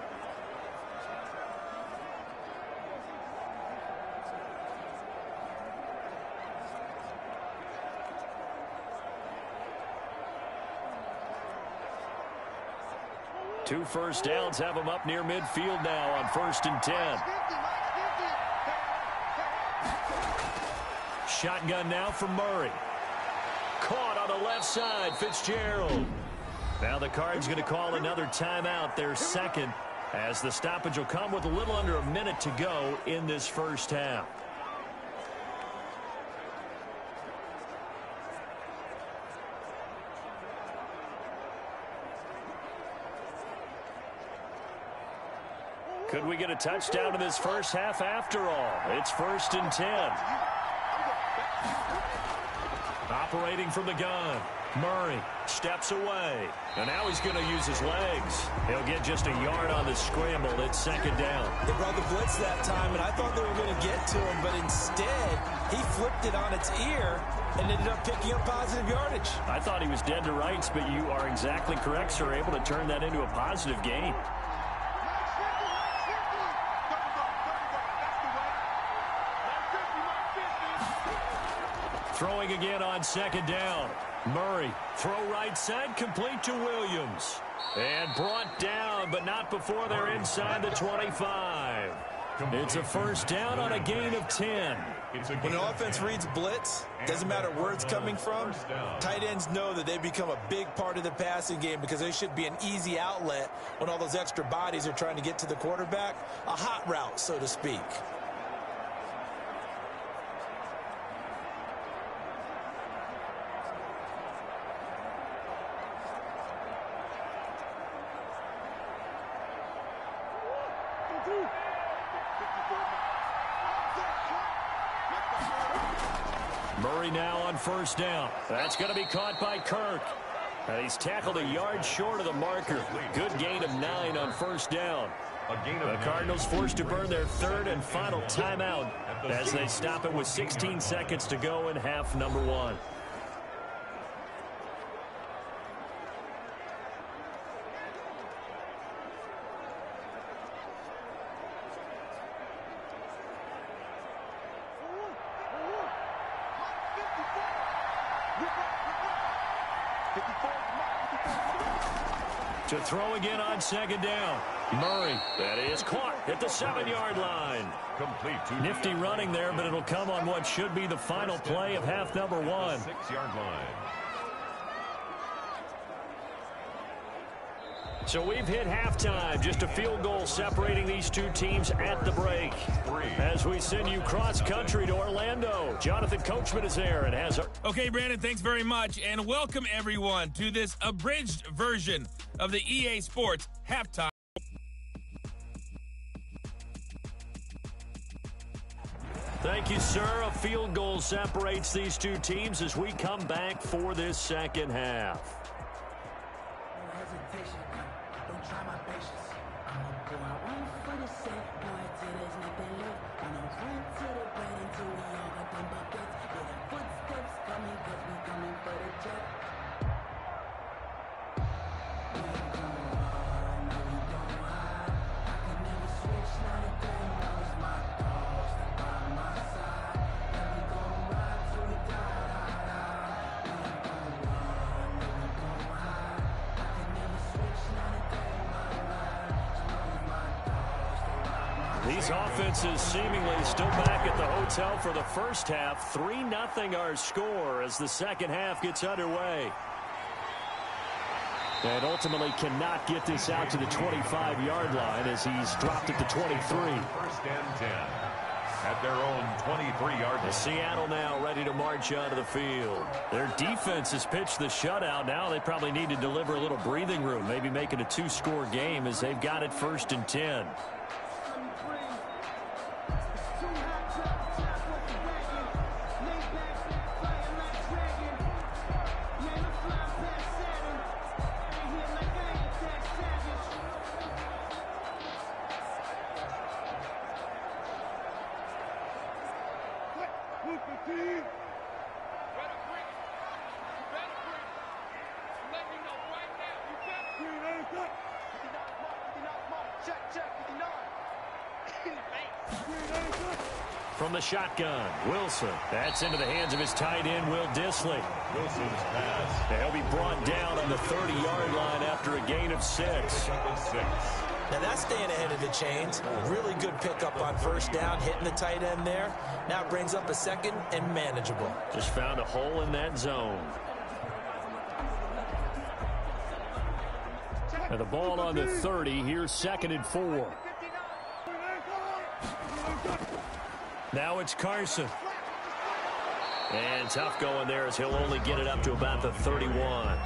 Two 1st downs have them up near midfield now on 1st and 10. Shotgun now for Murray. Caught on the left side, Fitzgerald. Now the Cards going to call another timeout, their 2nd, as the stoppage will come with a little under a minute to go in this first half. Could we get a touchdown in this first half after all? It's 1st and 10. Operating from the gun. Murray steps away. And now he's going to use his legs. He'll get just a yard on the scramble. It's 2nd down. They brought the blitz that time, and I thought they were going to get to him, but instead he flipped it on its ear and ended up picking up positive yardage. I thought he was dead to rights, but you are exactly correct, sir. Able to turn that into a positive gain. Throwing again on second down. Murray, throw right side, complete to Williams. And brought down, but not before they're inside the 25. It's a first down on a gain of 10. When an offense reads blitz, doesn't matter where it's coming from, tight ends know that they become a big part of the passing game because they should be an easy outlet when all those extra bodies are trying to get to the quarterback. A hot route, so to speak. Murray now on first down. That's going to be caught by Kirk. And he's tackled a yard short of the marker. Good gain of 9 on first down. The Cardinals forced to burn their third and final timeout as they stop it with 16 seconds to go in half number 1. To throw again on second down. Murray, that is caught at the 7-yard line. Nifty running there, but it'll come on what should be the final play of half number 1. 6-yard line. So we've hit halftime. Just a field goal separating these two teams at the break. As we send you cross-country to Orlando, Jonathan Coachman is there and has... Okay, Brandon, thanks very much. And welcome, everyone, to this abridged version of the EA Sports Halftime. Thank you, sir. A field goal separates these two teams as we come back for this second half. These offenses seemingly still back at the hotel for the first half. 3-0 our score as the second half gets underway. And ultimately cannot get this out to the 25-yard line as he's dropped it to 23. First and 10 at their own 23-yard line. Seattle now ready to march onto the field. Their defense has pitched the shutout. Now they probably need to deliver a little breathing room, maybe make it a 2-score game as they've got it first and 10. From the shotgun, Wilson. That's into the hands of his tight end, Will Dissly. Wilson's pass. He'll be brought down on the 30-yard line after a gain of 6. Now that's staying ahead of the chains. Really good pickup on first down, hitting the tight end there. Now brings up a second and manageable. Just found a hole in that zone. And the ball on the 30. Here's 2nd and 4. Now it's Carson. And tough going there as he'll only get it up to about the 31.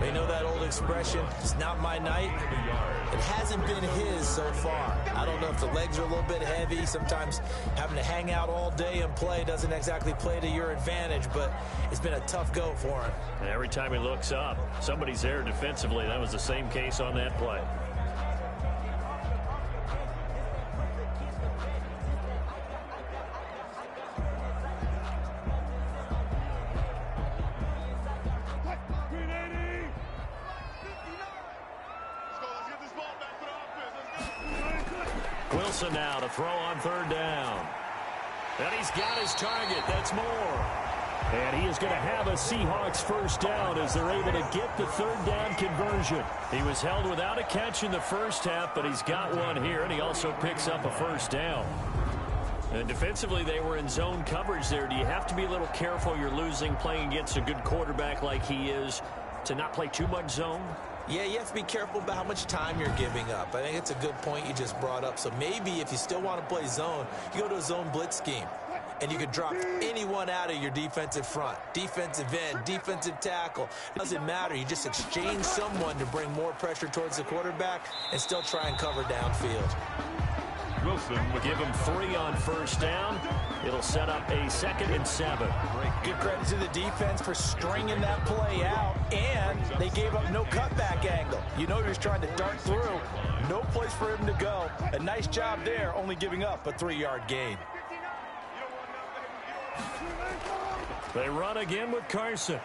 They know that old expression, it's not my night. It hasn't been his so far. I don't know if the legs are a little bit heavy. Sometimes having to hang out all day and play doesn't exactly play to your advantage, but it's been a tough go for him. And every time he looks up, somebody's there defensively. That was the same case on that play. Wilson now to throw on 3rd down. And he's got his target. That's Moore. And he is going to have a Seahawks first down as they're able to get the third down conversion. He was held without a catch in the first half, but he's got one here, and he also picks up a first down. And defensively, they were in zone coverage there. Do you have to be a little careful you're losing playing against a good quarterback like he is to not play too much zone? Yeah, you have to be careful about how much time you're giving up. I think it's a good point you just brought up. So maybe if you still want to play zone, you go to a zone blitz scheme. And you can drop anyone out of your defensive front, defensive end, defensive tackle. It doesn't matter. You just exchange someone to bring more pressure towards the quarterback and still try and cover downfield. Wilson will give him 3 on first down. It'll set up a 2nd and 7. Good credit to the defense for stringing that play out, and they gave up no cutback angle. You know he was trying to dart through. No place for him to go. A nice job there, only giving up a 3-yard gain. They run again with Carson.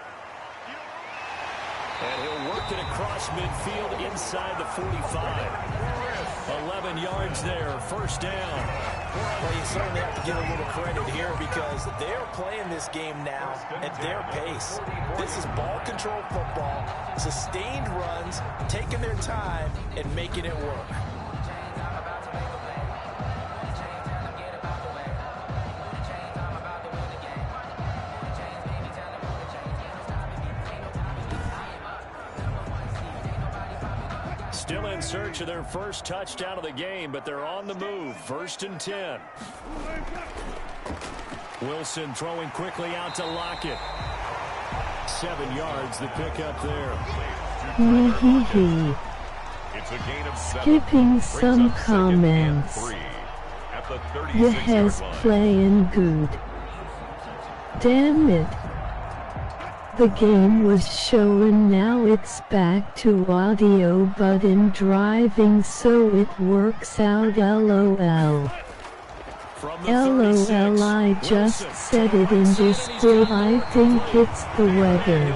And he'll work it across midfield inside the 45. 11 yards there, first down. Well, you certainly have to give a little credit here because they're playing this game now at their pace. This is ball control football, sustained runs, taking their time and making it work. Still in search of their first touchdown of the game, but they're on the move. 1st and 10. Wilson throwing quickly out to Lockett. 7 yards, the pickup there. It's a gain of 7. Skipping some comments. You has playing good. Damn it. The game was showing, now it's back to audio but in driving so it works out, lol. LOL, I just said it in Discord, I think it's the weather.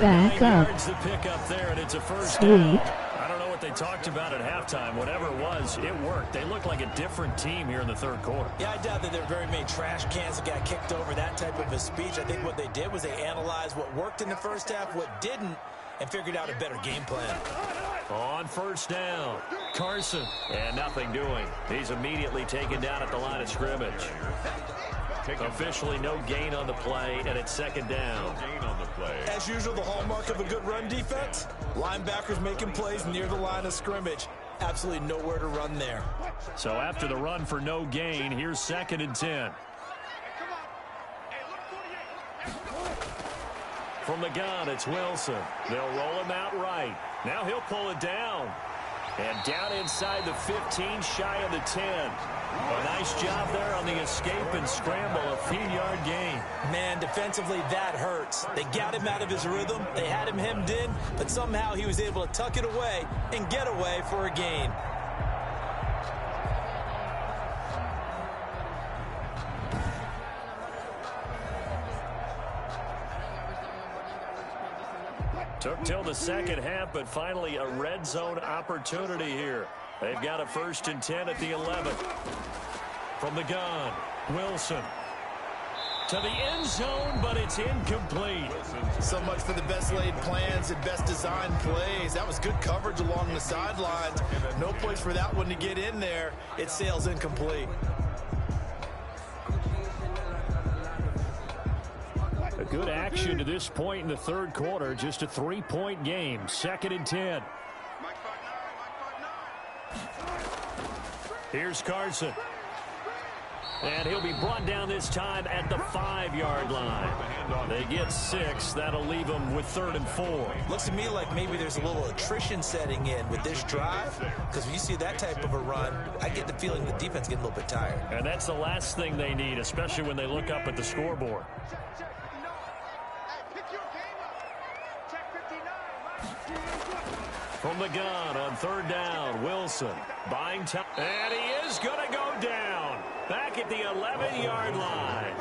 Back up. Sweet. I don't know what they talked about at halftime. Whatever it was, it worked. They looked like a different team here in the third quarter. Yeah, I doubt that there are very many trash cans that got kicked over, that type of a speech. I think what they did was they analyzed what worked in the first half, what didn't, and figured out a better game plan. On first down, Carson, and nothing doing. He's immediately taken down at the line of scrimmage. Officially no gain on the play, and it's 2nd down. As usual, the hallmark of a good run defense, linebackers making plays near the line of scrimmage. Absolutely nowhere to run there. So after the run for no gain, here's 2nd and 10. From the gun, it's Wilson. They'll roll him out right. Now he'll pull it down. And down inside the 15, shy of the 10. A nice job there on the escape and scramble, a few-yard gain. Man, defensively, that hurts. They got him out of his rhythm. They had him hemmed in, but somehow he was able to tuck it away and get away for a gain. Took till the second half, but finally a red zone opportunity here. They've got a 1st and 10 at the 11. From the gun, Wilson. To the end zone, but it's incomplete. So much for the best laid plans and best designed plays. That was good coverage along the sidelines. No place for that one to get in there. It sails incomplete. A good action to this point in the third quarter. Just a 3-point game. 2nd and 10. Here's Carson. And he'll be brought down this time at the 5-yard line. They get 6. That'll leave them with 3rd and 4. Looks to me like maybe there's a little attrition setting in with this drive. Because when you see that type of a run, I get the feeling the defense getting a little bit tired. And that's the last thing they need, especially when they look up at the scoreboard. From the gun on 3rd down, Wilson buying time. And he is going to go down. Back at the 11-yard line.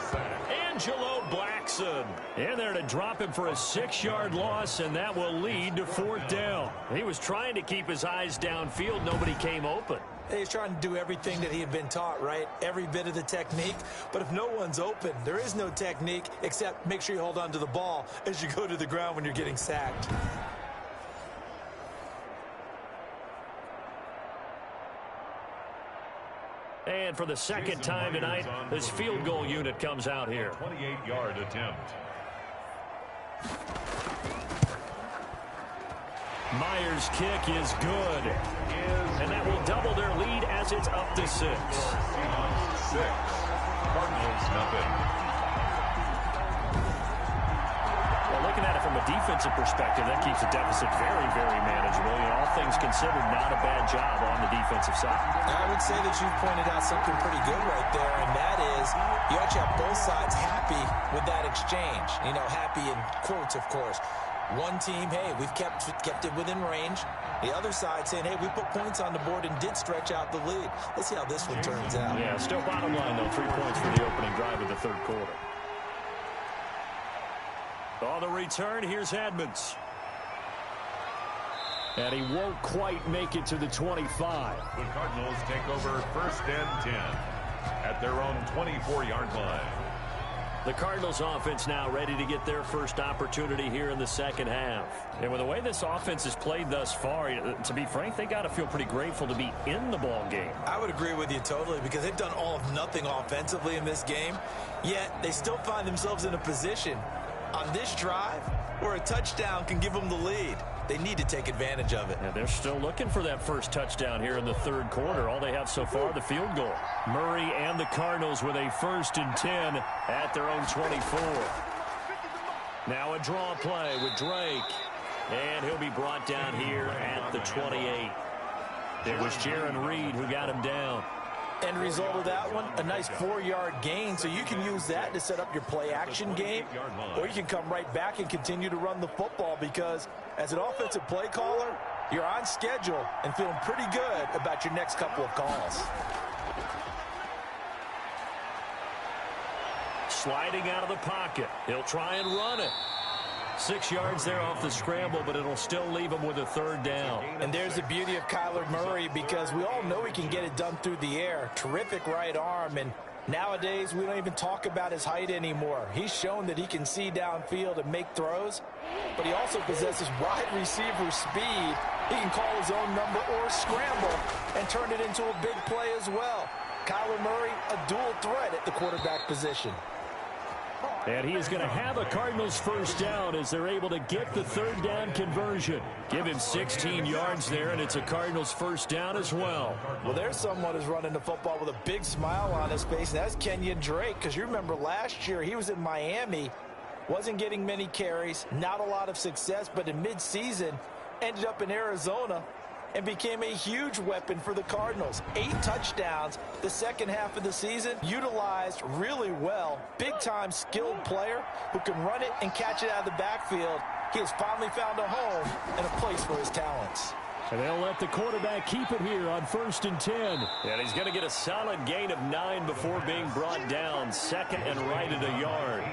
Angelo Blackson in there to drop him for a 6-yard loss, and that will lead to 4th down. He was trying to keep his eyes downfield. Nobody came open. He's trying to do everything that he had been taught, right? Every bit of the technique. But if no one's open, there is no technique except make sure you hold on to the ball as you go to the ground when you're getting sacked. And for the second time tonight, this field goal unit comes out here. 28-yard attempt. Myers' kick is good. And that will double their lead as it's up to 6. Cardinals nothing. Well, looking at it from a defensive perspective, that keeps the deficit very, very manageable. You know, all things considered, not a bad job on the defensive side. I would say that you've pointed out something pretty good right there, and that is you actually have both sides happy with that exchange. You know, happy in quotes, of course. One team, hey, we've kept it within range. The other side saying, hey, we put points on the board and did stretch out the lead. Let's see how this one turns out. Yeah, still bottom line, though, 3 points for the opening drive of the third quarter. On the return, here's Edmonds. And he won't quite make it to the 25. The Cardinals take over 1st and 10 at their own 24-yard line. The Cardinals offense now ready to get their first opportunity here in the second half. And with the way this offense has played thus far, to be frank, they got to feel pretty grateful to be in the ball game. I would agree with you totally because they've done all of nothing offensively in this game, yet they still find themselves in a position on this drive where a touchdown can give them the lead. They need to take advantage of it. And they're still looking for that first touchdown here in the third quarter. All they have so far, the field goal. Murray and the Cardinals with a 1st and 10 at their own 24. Now a draw play with Drake. And he'll be brought down here at the 28. It was Jaron Reed who got him down. End result of that one, a nice 4-yard gain, so you can use that to set up your play-action game, or you can come right back and continue to run the football because as an offensive play caller, you're on schedule and feeling pretty good about your next couple of calls. Sliding out of the pocket. He'll try and run it. 6 yards there off the scramble, but it'll still leave him with a 3rd down. And there's the beauty of Kyler Murray because we all know he can get it done through the air. Terrific right arm, and nowadays we don't even talk about his height anymore. He's shown that he can see downfield and make throws, but he also possesses wide receiver speed. He can call his own number or scramble and turn it into a big play as well. Kyler Murray, a dual threat at the quarterback position. And he is going to have a Cardinals first down as they're able to get the 3rd down conversion. Give him 16 yards there, and it's a Cardinals first down as well. Well, there's someone who's running the football with a big smile on his face, and that's Kenyon Drake, because you remember last year he was in Miami, wasn't getting many carries, not a lot of success, but in midseason ended up in Arizona and became a huge weapon for the Cardinals. 8 touchdowns the second half of the season, utilized really well. Big-time skilled player who can run it and catch it out of the backfield. He has finally found a home and a place for his talents. And they'll let the quarterback keep it here on 1st and 10. And he's going to get a solid gain of 9 before being brought down. 2nd and right at a yard.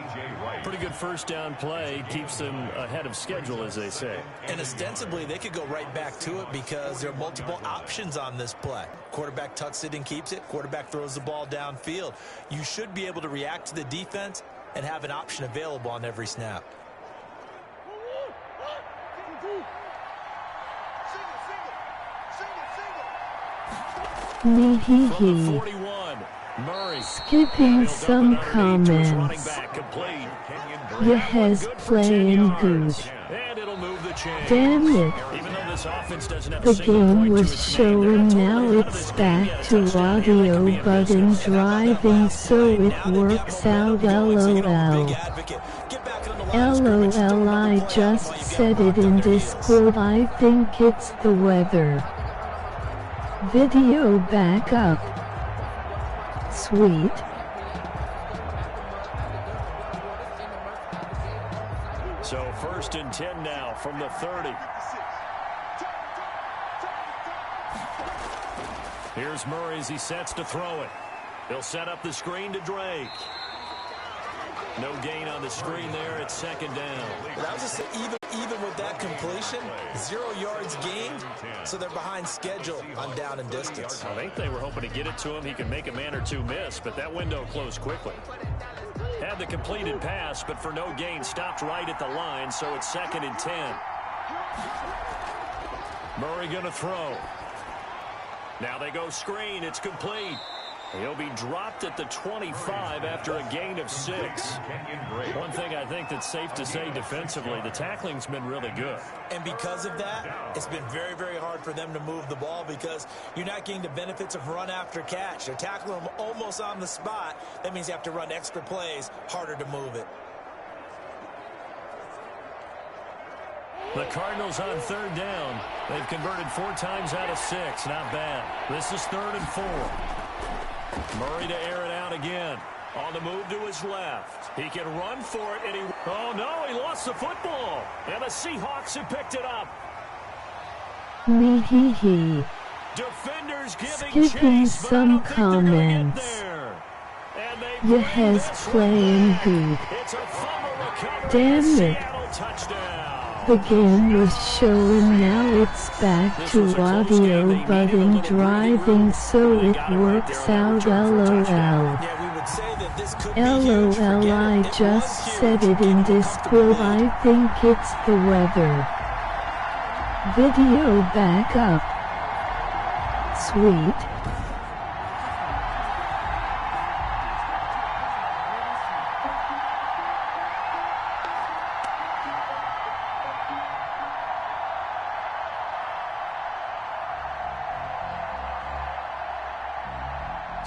Pretty good first down play. Keeps them ahead of schedule, as they say. And ostensibly, they could go right back to it because there are multiple options on this play. Quarterback tucks it and keeps it. Quarterback throws the ball downfield. You should be able to react to the defense and have an option available on every snap. Skipping some comments. You has playing good. Damn it. The game was showing, now it's back to audio button driving so it works out. LOL. LOL, I just said it in Discord. I think it's the weather. Video backup. Sweet. So 1st and 10 now from the 30. Here's Murray as he sets to throw it. He'll set up the screen to Drake. No gain on the screen there. It's 2nd down. That was just even even with that completion, 0 yards gained, so they're behind schedule on down and distance. I think they were hoping to get it to him. He could make a man or two miss, but that window closed quickly. Had the completed pass, but for no gain, stopped right at the line, so it's 2nd and 10. Murray going to throw. Now they go screen. It's complete. He'll be dropped at the 25 after a gain of 6. One thing I think that's safe to say defensively, the tackling's been really good. And because of that, it's been very, very hard for them to move the ball because you're not getting the benefits of run after catch. They're tackling them almost on the spot. That means you have to run extra plays, harder to move it. The Cardinals on 3rd down. They've converted 4 times out of 6. Not bad. This is 3rd and 4. Murray to air it out again. On the move to his left. He can run for it, and oh, no, he lost the football. And the Seahawks have picked it up. Me hee hee. Defenders giving Skipping chase, some comments. You has playing good. It's a fumble recovery. Damn it. Seattle touchdown. The game was showing, now it's back to audio, but in driving, so it works out. LOL. LOL, I just said it in Discord. I think it's the weather. Video back up. Sweet.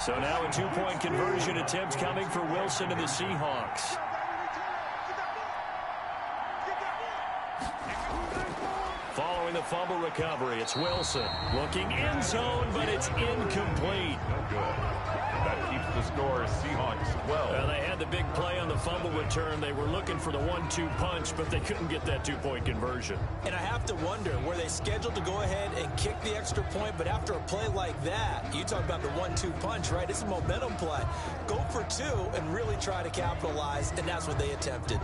So now a 2-point conversion attempt coming for Wilson and the Seahawks. Following the fumble recovery, it's Wilson looking end zone, but it's incomplete. No good. That keeps the score Seahawks 12. Well, they had the big play on the fumble return. They were looking for the 1-2 punch, but they couldn't get that 2-point conversion. And I have to wonder, were they scheduled to go ahead and kick the extra point, but after a play like that, you talk about the 1-2 punch, right? It's a momentum play. Go for 2 and really try to capitalize, and that's what they attempted.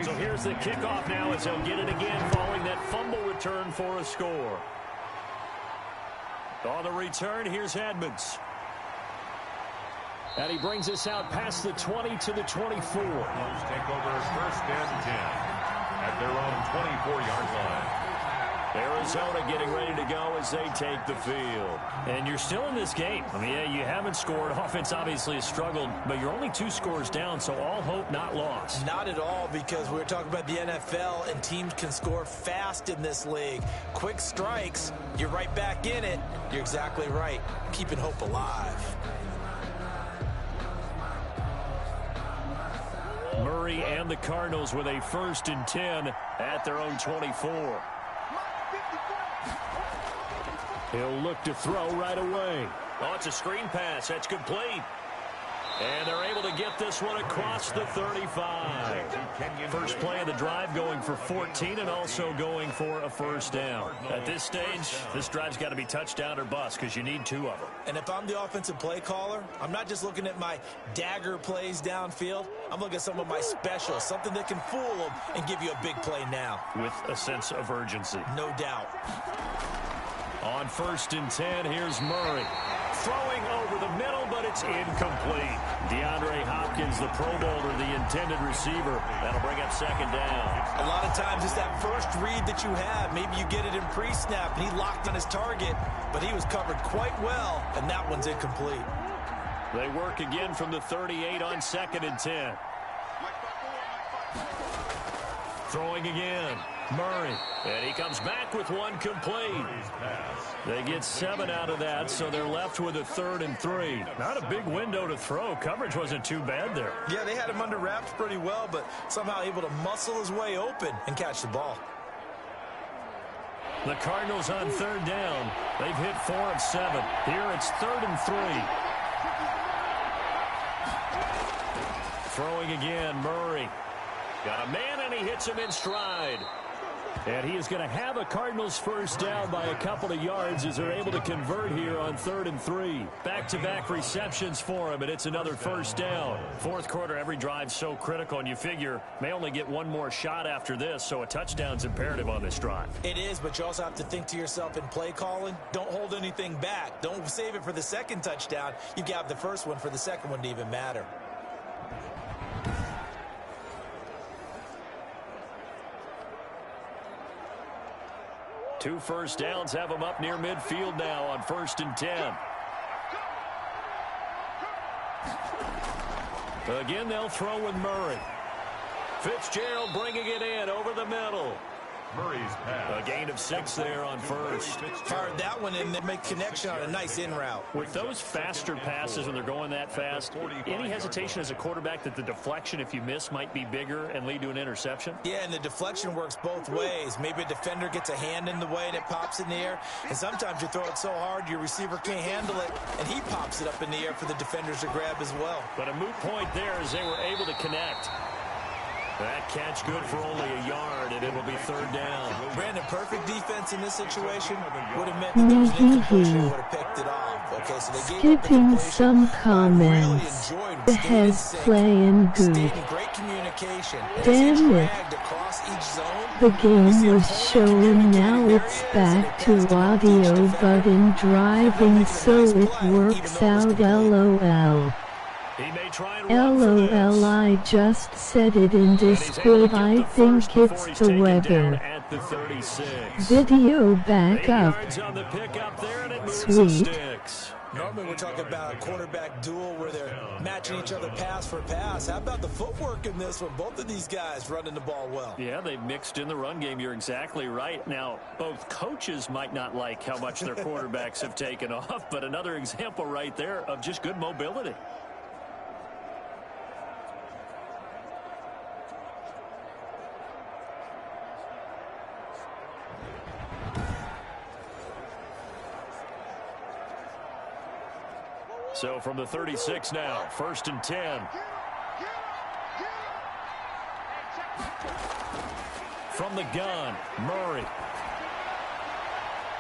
So here's the kickoff now as he'll get it again following that fumble return for a score. On the return, here's Edmonds. And he brings us out past the 20 to the 24. Take over 1st and 10 at their own 24-yard line. Arizona getting ready to go as they take the field. And you're still in this game. I mean, yeah, you haven't scored. Offense obviously has struggled, but you're only 2 scores down, so all hope not lost. Not at all, because we're talking about the NFL, and teams can score fast in this league. Quick strikes, you're right back in it. You're exactly right. Keeping hope alive. Murray and the Cardinals with a 1st and 10 at their own 24. He'll look to throw right away. Oh, it's a screen pass. That's complete. And they're able to get this one across the 35. First play of the drive going for 14 and also going for a 1st down. At this stage, this drive's got to be touchdown or bust because you need 2 of them. And if I'm the offensive play caller, I'm not just looking at my dagger plays downfield. I'm looking at some of my specials, something that can fool them and give you a big play now. With a sense of urgency. No doubt. On 1st and 10, here's Murray. Throwing over the middle, but it's incomplete. DeAndre Hopkins, the Pro Bowler, the intended receiver. That'll bring up 2nd down. A lot of times it's that first read that you have. Maybe you get it in pre-snap, and he locked on his target, but he was covered quite well, and that one's incomplete. They work again from the 38 on 2nd and 10. Throwing again. Murray, and he comes back with 1 complete. They get 7 out of that, so they're left with a 3rd and 3. Not a big window to throw. Coverage wasn't too bad there. Yeah, they had him under wraps pretty well, but somehow able to muscle his way open and catch the ball. The Cardinals on 3rd down. They've hit 4 of 7. Here it's 3rd and 3. Throwing again, Murray. Got a man, and he hits him in stride. And he is going to have a Cardinals first down by a couple of yards as they're able to convert here on 3rd and 3. Back-to-back receptions for him, and it's another first down. Fourth quarter, every drive's so critical, and you figure may only get one more shot after this, so a touchdown's imperative on this drive. It is, but you also have to think to yourself in play calling, don't hold anything back. Don't save it for the second touchdown. You got the first one for the second one to even matter. Two first downs have them up near midfield now on 1st and 10. Again, they'll throw with Murray. Fitzgerald bringing it in over the middle. Murray's pass. A gain of 6 there on first. Fired that one in there, make connection on a nice in route. With those faster passes when they're going that fast, any hesitation as a quarterback that the deflection, if you miss, might be bigger and lead to an interception? Yeah, and the deflection works both ways. Maybe a defender gets a hand in the way and it pops in the air. And sometimes you throw it so hard your receiver can't handle it, and he pops it up in the air for the defenders to grab as well. But a moot point there as they were able to connect. That catch good for only a yard, and it'll be 3rd down. Brandon, perfect defense in this situation would have meant that there was an incompletion and would have picked it off. Okay, so they gave up the Skipping completion. some comments. The head's playing good. Great communication. Damn it. The game was showing, now it's back to audio but in driving, so it works out. LOL. LOL, I just said it in Discord. I think it's the weather. Video back up. Sweet. Normally we're talking about a quarterback duel where they're matching each other pass for pass. How about the footwork in this one? Both of these guys running the ball well. Yeah, they've mixed in the run game. You're exactly right. Now, both coaches might not like how much their quarterbacks have taken off, but another example right there of just good mobility. So from the 36 now, 1st and 10. From the gun, Murray.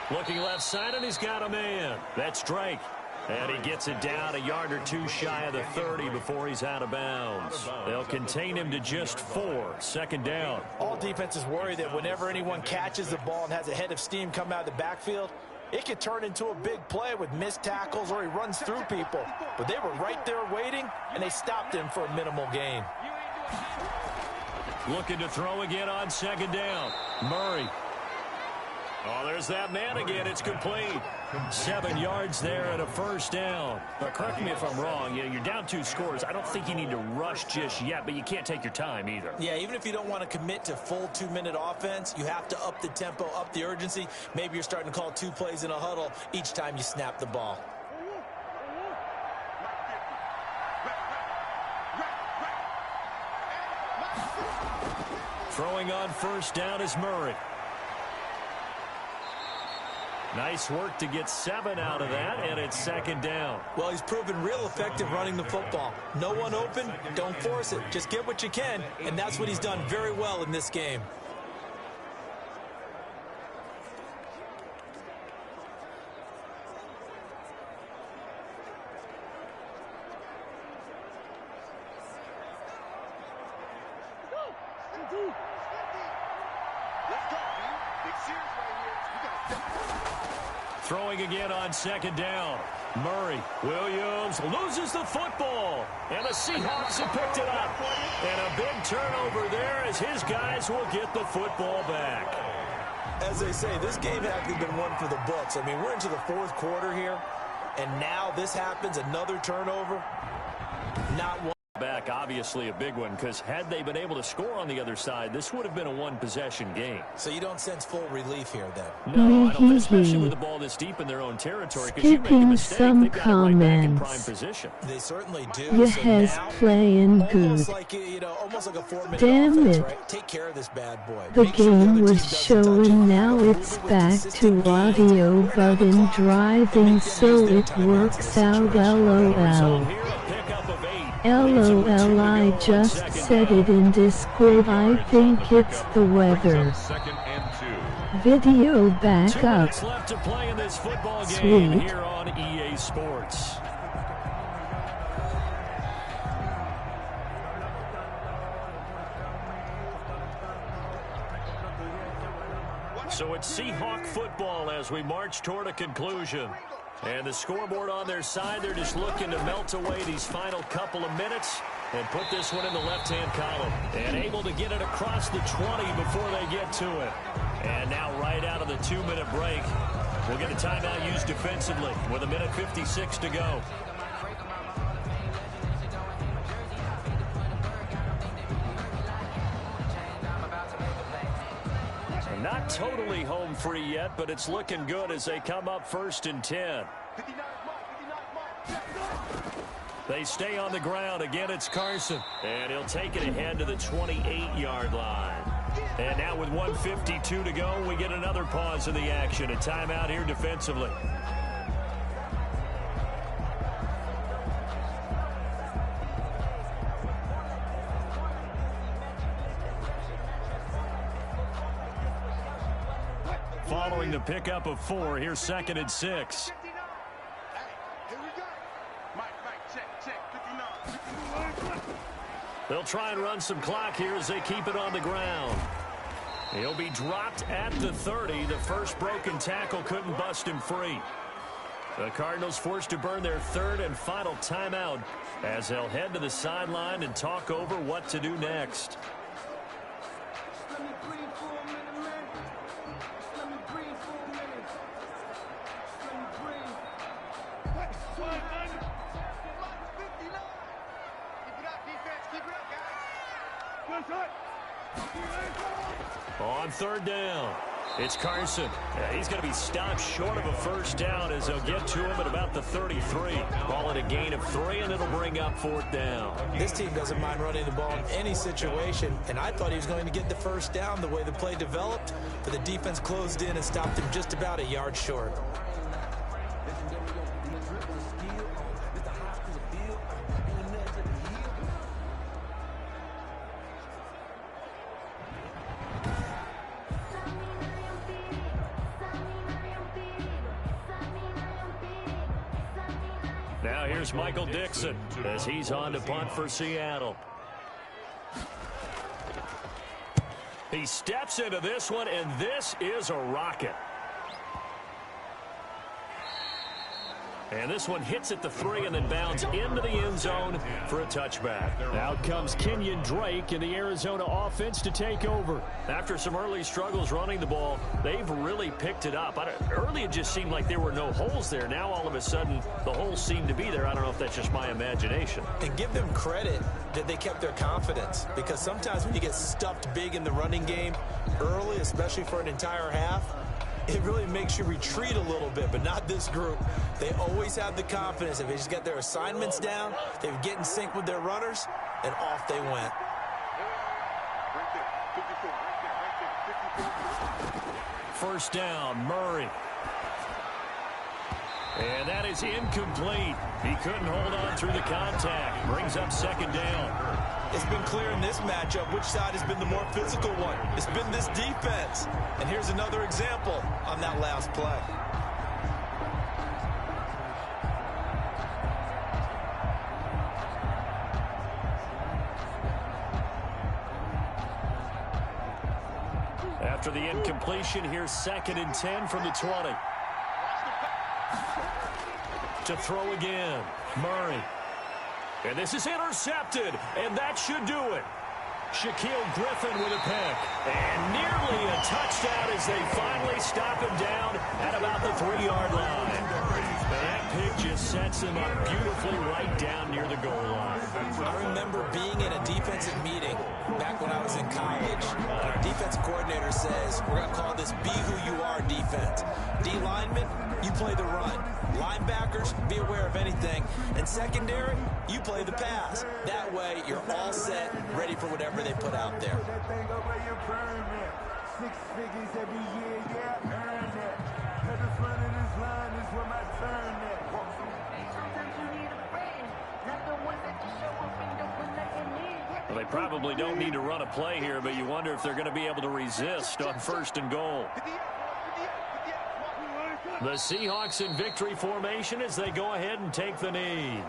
Looking left side, and he's got a man. That's Drake. And he gets it down a yard or two shy of the 30 before he's out of bounds. They'll contain him to just 4. 2nd down. All defenses worry that whenever anyone catches the ball and has a head of steam come out of the backfield, it could turn into a big play with missed tackles or he runs through people. But they were right there waiting, and they stopped him for a minimal gain. Looking to throw again on 2nd down. Murray. Oh, there's that man again. It's complete. 7 yards there and a 1st down. But correct me if I'm wrong. You're down 2 scores. I don't think you need to rush just yet, but you can't take your time either. Yeah, even if you don't want to commit to full 2-minute offense, you have to up the tempo, up the urgency. Maybe you're starting to call 2 plays in a huddle each time you snap the ball. Throwing on 1st down is Murray. Nice work to get 7 out of that, and it's 2nd down. Well, he's proven real effective running the football. No one open, don't force it. Just get what you can, and that's what he's done very well in this game. Throwing again on 2nd down. Murray. Williams loses the football. And the Seahawks have picked it up. And a big turnover there as his guys will get the football back. As they say, this game has actually been one for the books. I mean, we're into the 4th quarter here. And now this happens, another turnover. Not one. Back, obviously a big one, because had they been able to score on the other side, this would have been a 1-possession game. So you don't sense full relief here, then? No, I don't, especially with the ball this deep in their own territory. Skipping some comments. Right position. They certainly do. Your head's playing good. Like, almost like a 4-minute Damn offense, it. right? Take care of this bad boy. The game was showing, now it's back to audio but in driving, so it works out. LOL. Here, a pickup of 8. LOL, I just said it in Discord. I think it's the weather. Video back 2 up. minutes left to play in this football game Sweet. here on EA Sports. So it's Seahawk football as we march toward a conclusion. And the scoreboard on their side, they're just looking to melt away these final couple of minutes and put this one in the left-hand column. And able to get it across the 20 before they get to it. And now right out of the 2-minute break, we'll get a timeout used defensively with 1:56 to go. Not totally home free yet, but it's looking good as they come up 1st and 10. They stay on the ground. Again, it's Carson. And he'll take it ahead to the 28-yard line. And now with 1:52 to go, we get another pause in the action. A timeout here defensively. Following the pickup of 4, here's 2nd and 6. They'll try and run some clock here as they keep it on the ground. He'll be dropped at the 30. The first broken tackle couldn't bust him free. The Cardinals forced to burn their 3rd and final timeout as they'll head to the sideline and talk over what to do next. On 3rd down, it's Carson. He's going to be stopped short of a first down as they'll get to him at about the 33. Call it a gain of 3, and it'll bring up 4th down. This team doesn't mind running the ball in any situation, and I thought he was going to get the first down the way the play developed, but the defense closed in and stopped him just about a yard short. Now here's Michael Dixon as he's on to punt for Seattle. He steps into this one, and this is a rocket. And this one hits at the 3 and then bounds into the end zone for a touchback. Out comes Kenyon Drake and the Arizona offense to take over. After some early struggles running the ball, they've really picked it up. Early it just seemed like there were no holes there. Now all of a sudden the holes seem to be there. I don't know if that's just my imagination. And give them credit that they kept their confidence, because sometimes when you get stuffed big in the running game early, especially for an entire half, it really makes you retreat a little bit, but not this group. They always have the confidence. If they just get their assignments down, they would get in sync with their runners, and off they went. First down, Murray. And that is incomplete. He couldn't hold on through the contact. Brings up 2nd down. It's been clear in this matchup which side has been the more physical one. It's been this defense. And here's another example on that last play. After the incompletion, here's 2nd and 10 from the 20. To throw again, Murray. And this is intercepted, and that should do it. Shaquille Griffin with a pick. And nearly a touchdown as they finally stop him down at about the 3-yard line. And that pick just sets him up beautifully right down near the goal line. I remember being in a defensive meeting back when I was in college. Our defensive coordinator says, we're going to call this Be Who You Are defense. D linemen, you play the run. Linebackers, be aware of anything. And secondary, you play the pass. That way, you're all set, ready for whatever they put out there. 6 figures every year, yeah, earn it. At the front of this line is where my turn at. Sometimes you need a friend, not the ones that you show up They probably don't need to run a play here, but you wonder if they're going to be able to resist on 1st and goal. The Seahawks in victory formation as they go ahead and take the knee.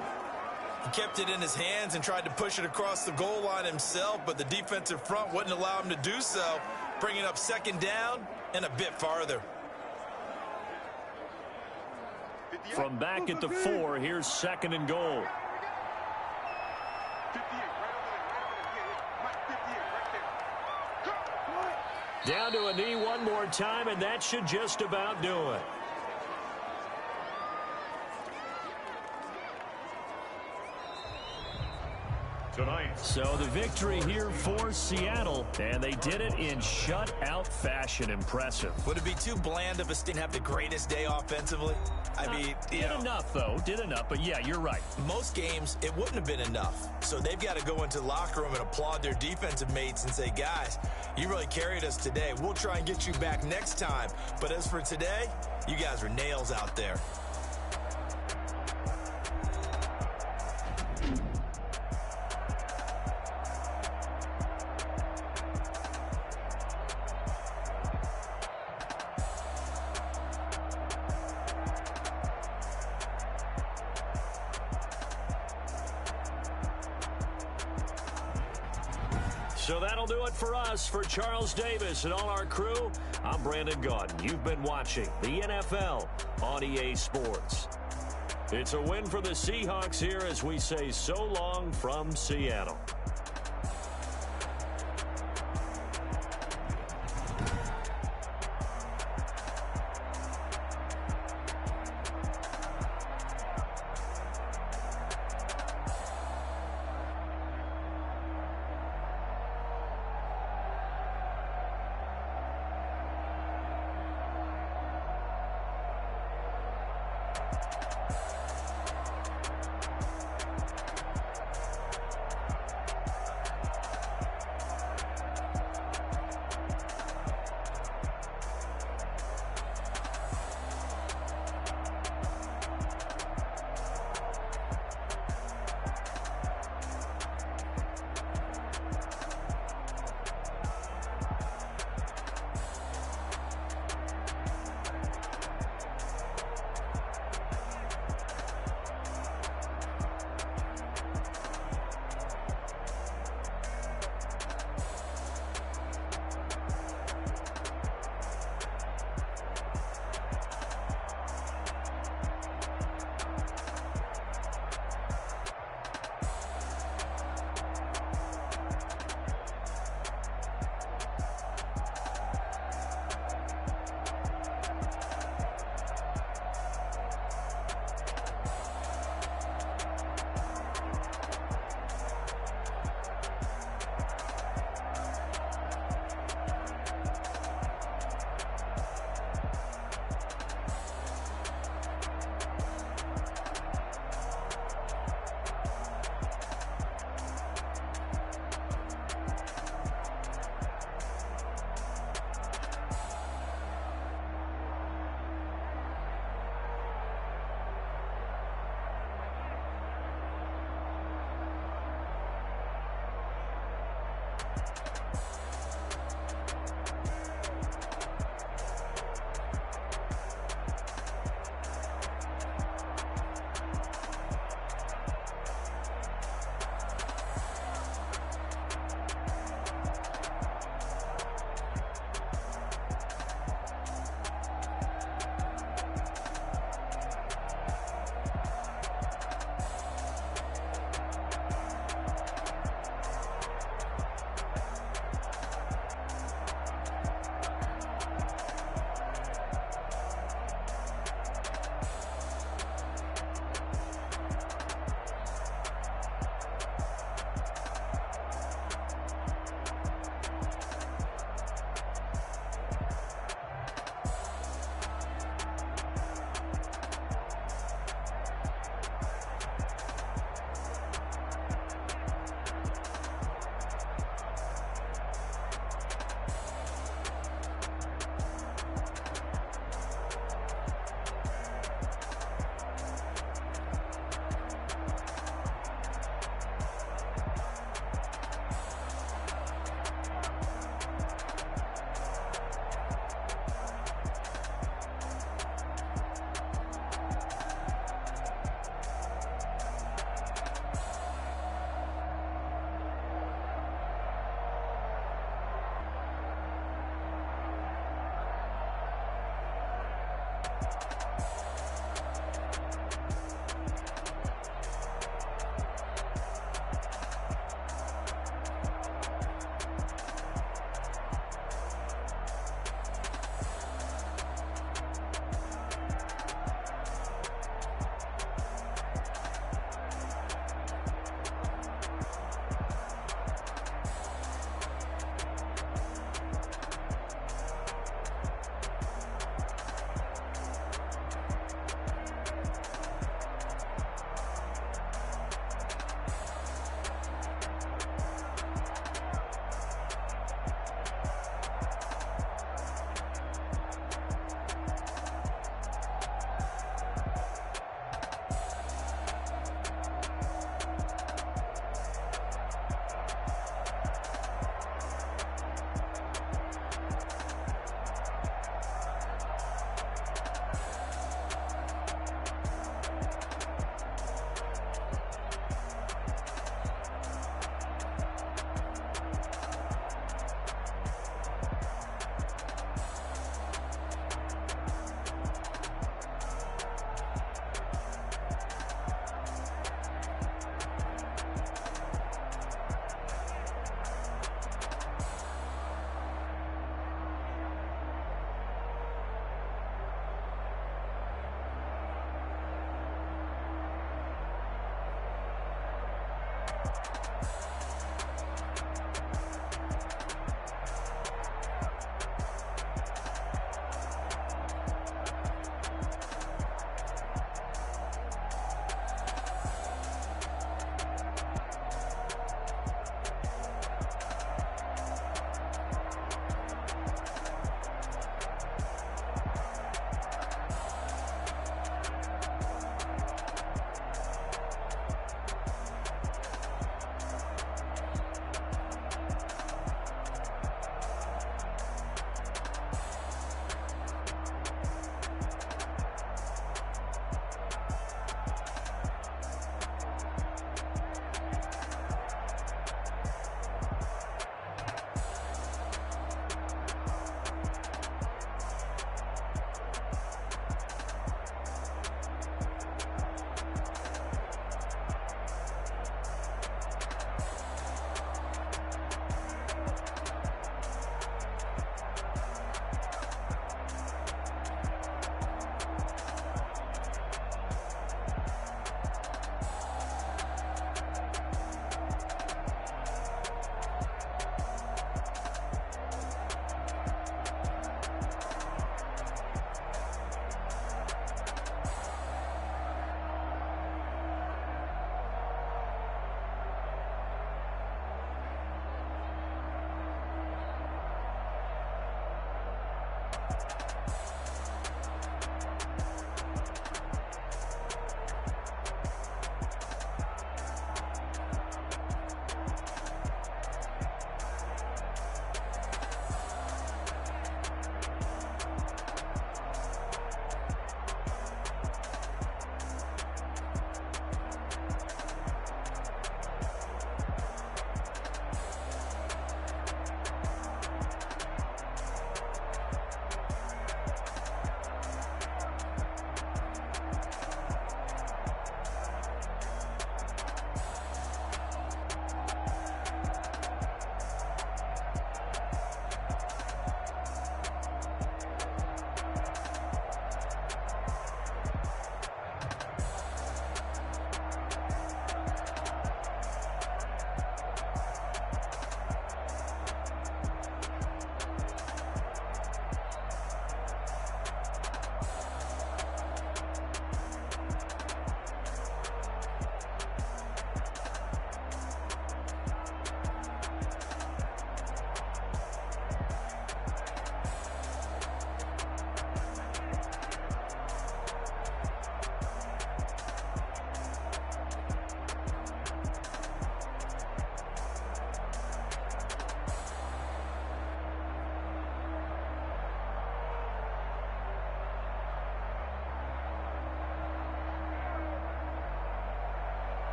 He kept it in his hands and tried to push it across the goal line himself, but the defensive front wouldn't allow him to do so, bringing up 2nd down and a bit farther. From back at the 4, here's 2nd and goal. Down to a knee one more time, and that should just about do it. So the victory here for Seattle, and they did it in shutout fashion. Impressive. Would it be too bland of us to have the greatest day offensively? I mean, did enough, though. Did enough, but yeah, you're right. Most games, it wouldn't have been enough. So they've got to go into the locker room and applaud their defensive mates and say, guys, you really carried us today. We'll try and get you back next time. But as for today, you guys were nails out there. So that'll do it for us. For Charles Davis and all our crew, I'm Brandon Gaudin. You've been watching the NFL on EA Sports. It's a win for the Seahawks here as we say so long from Seattle.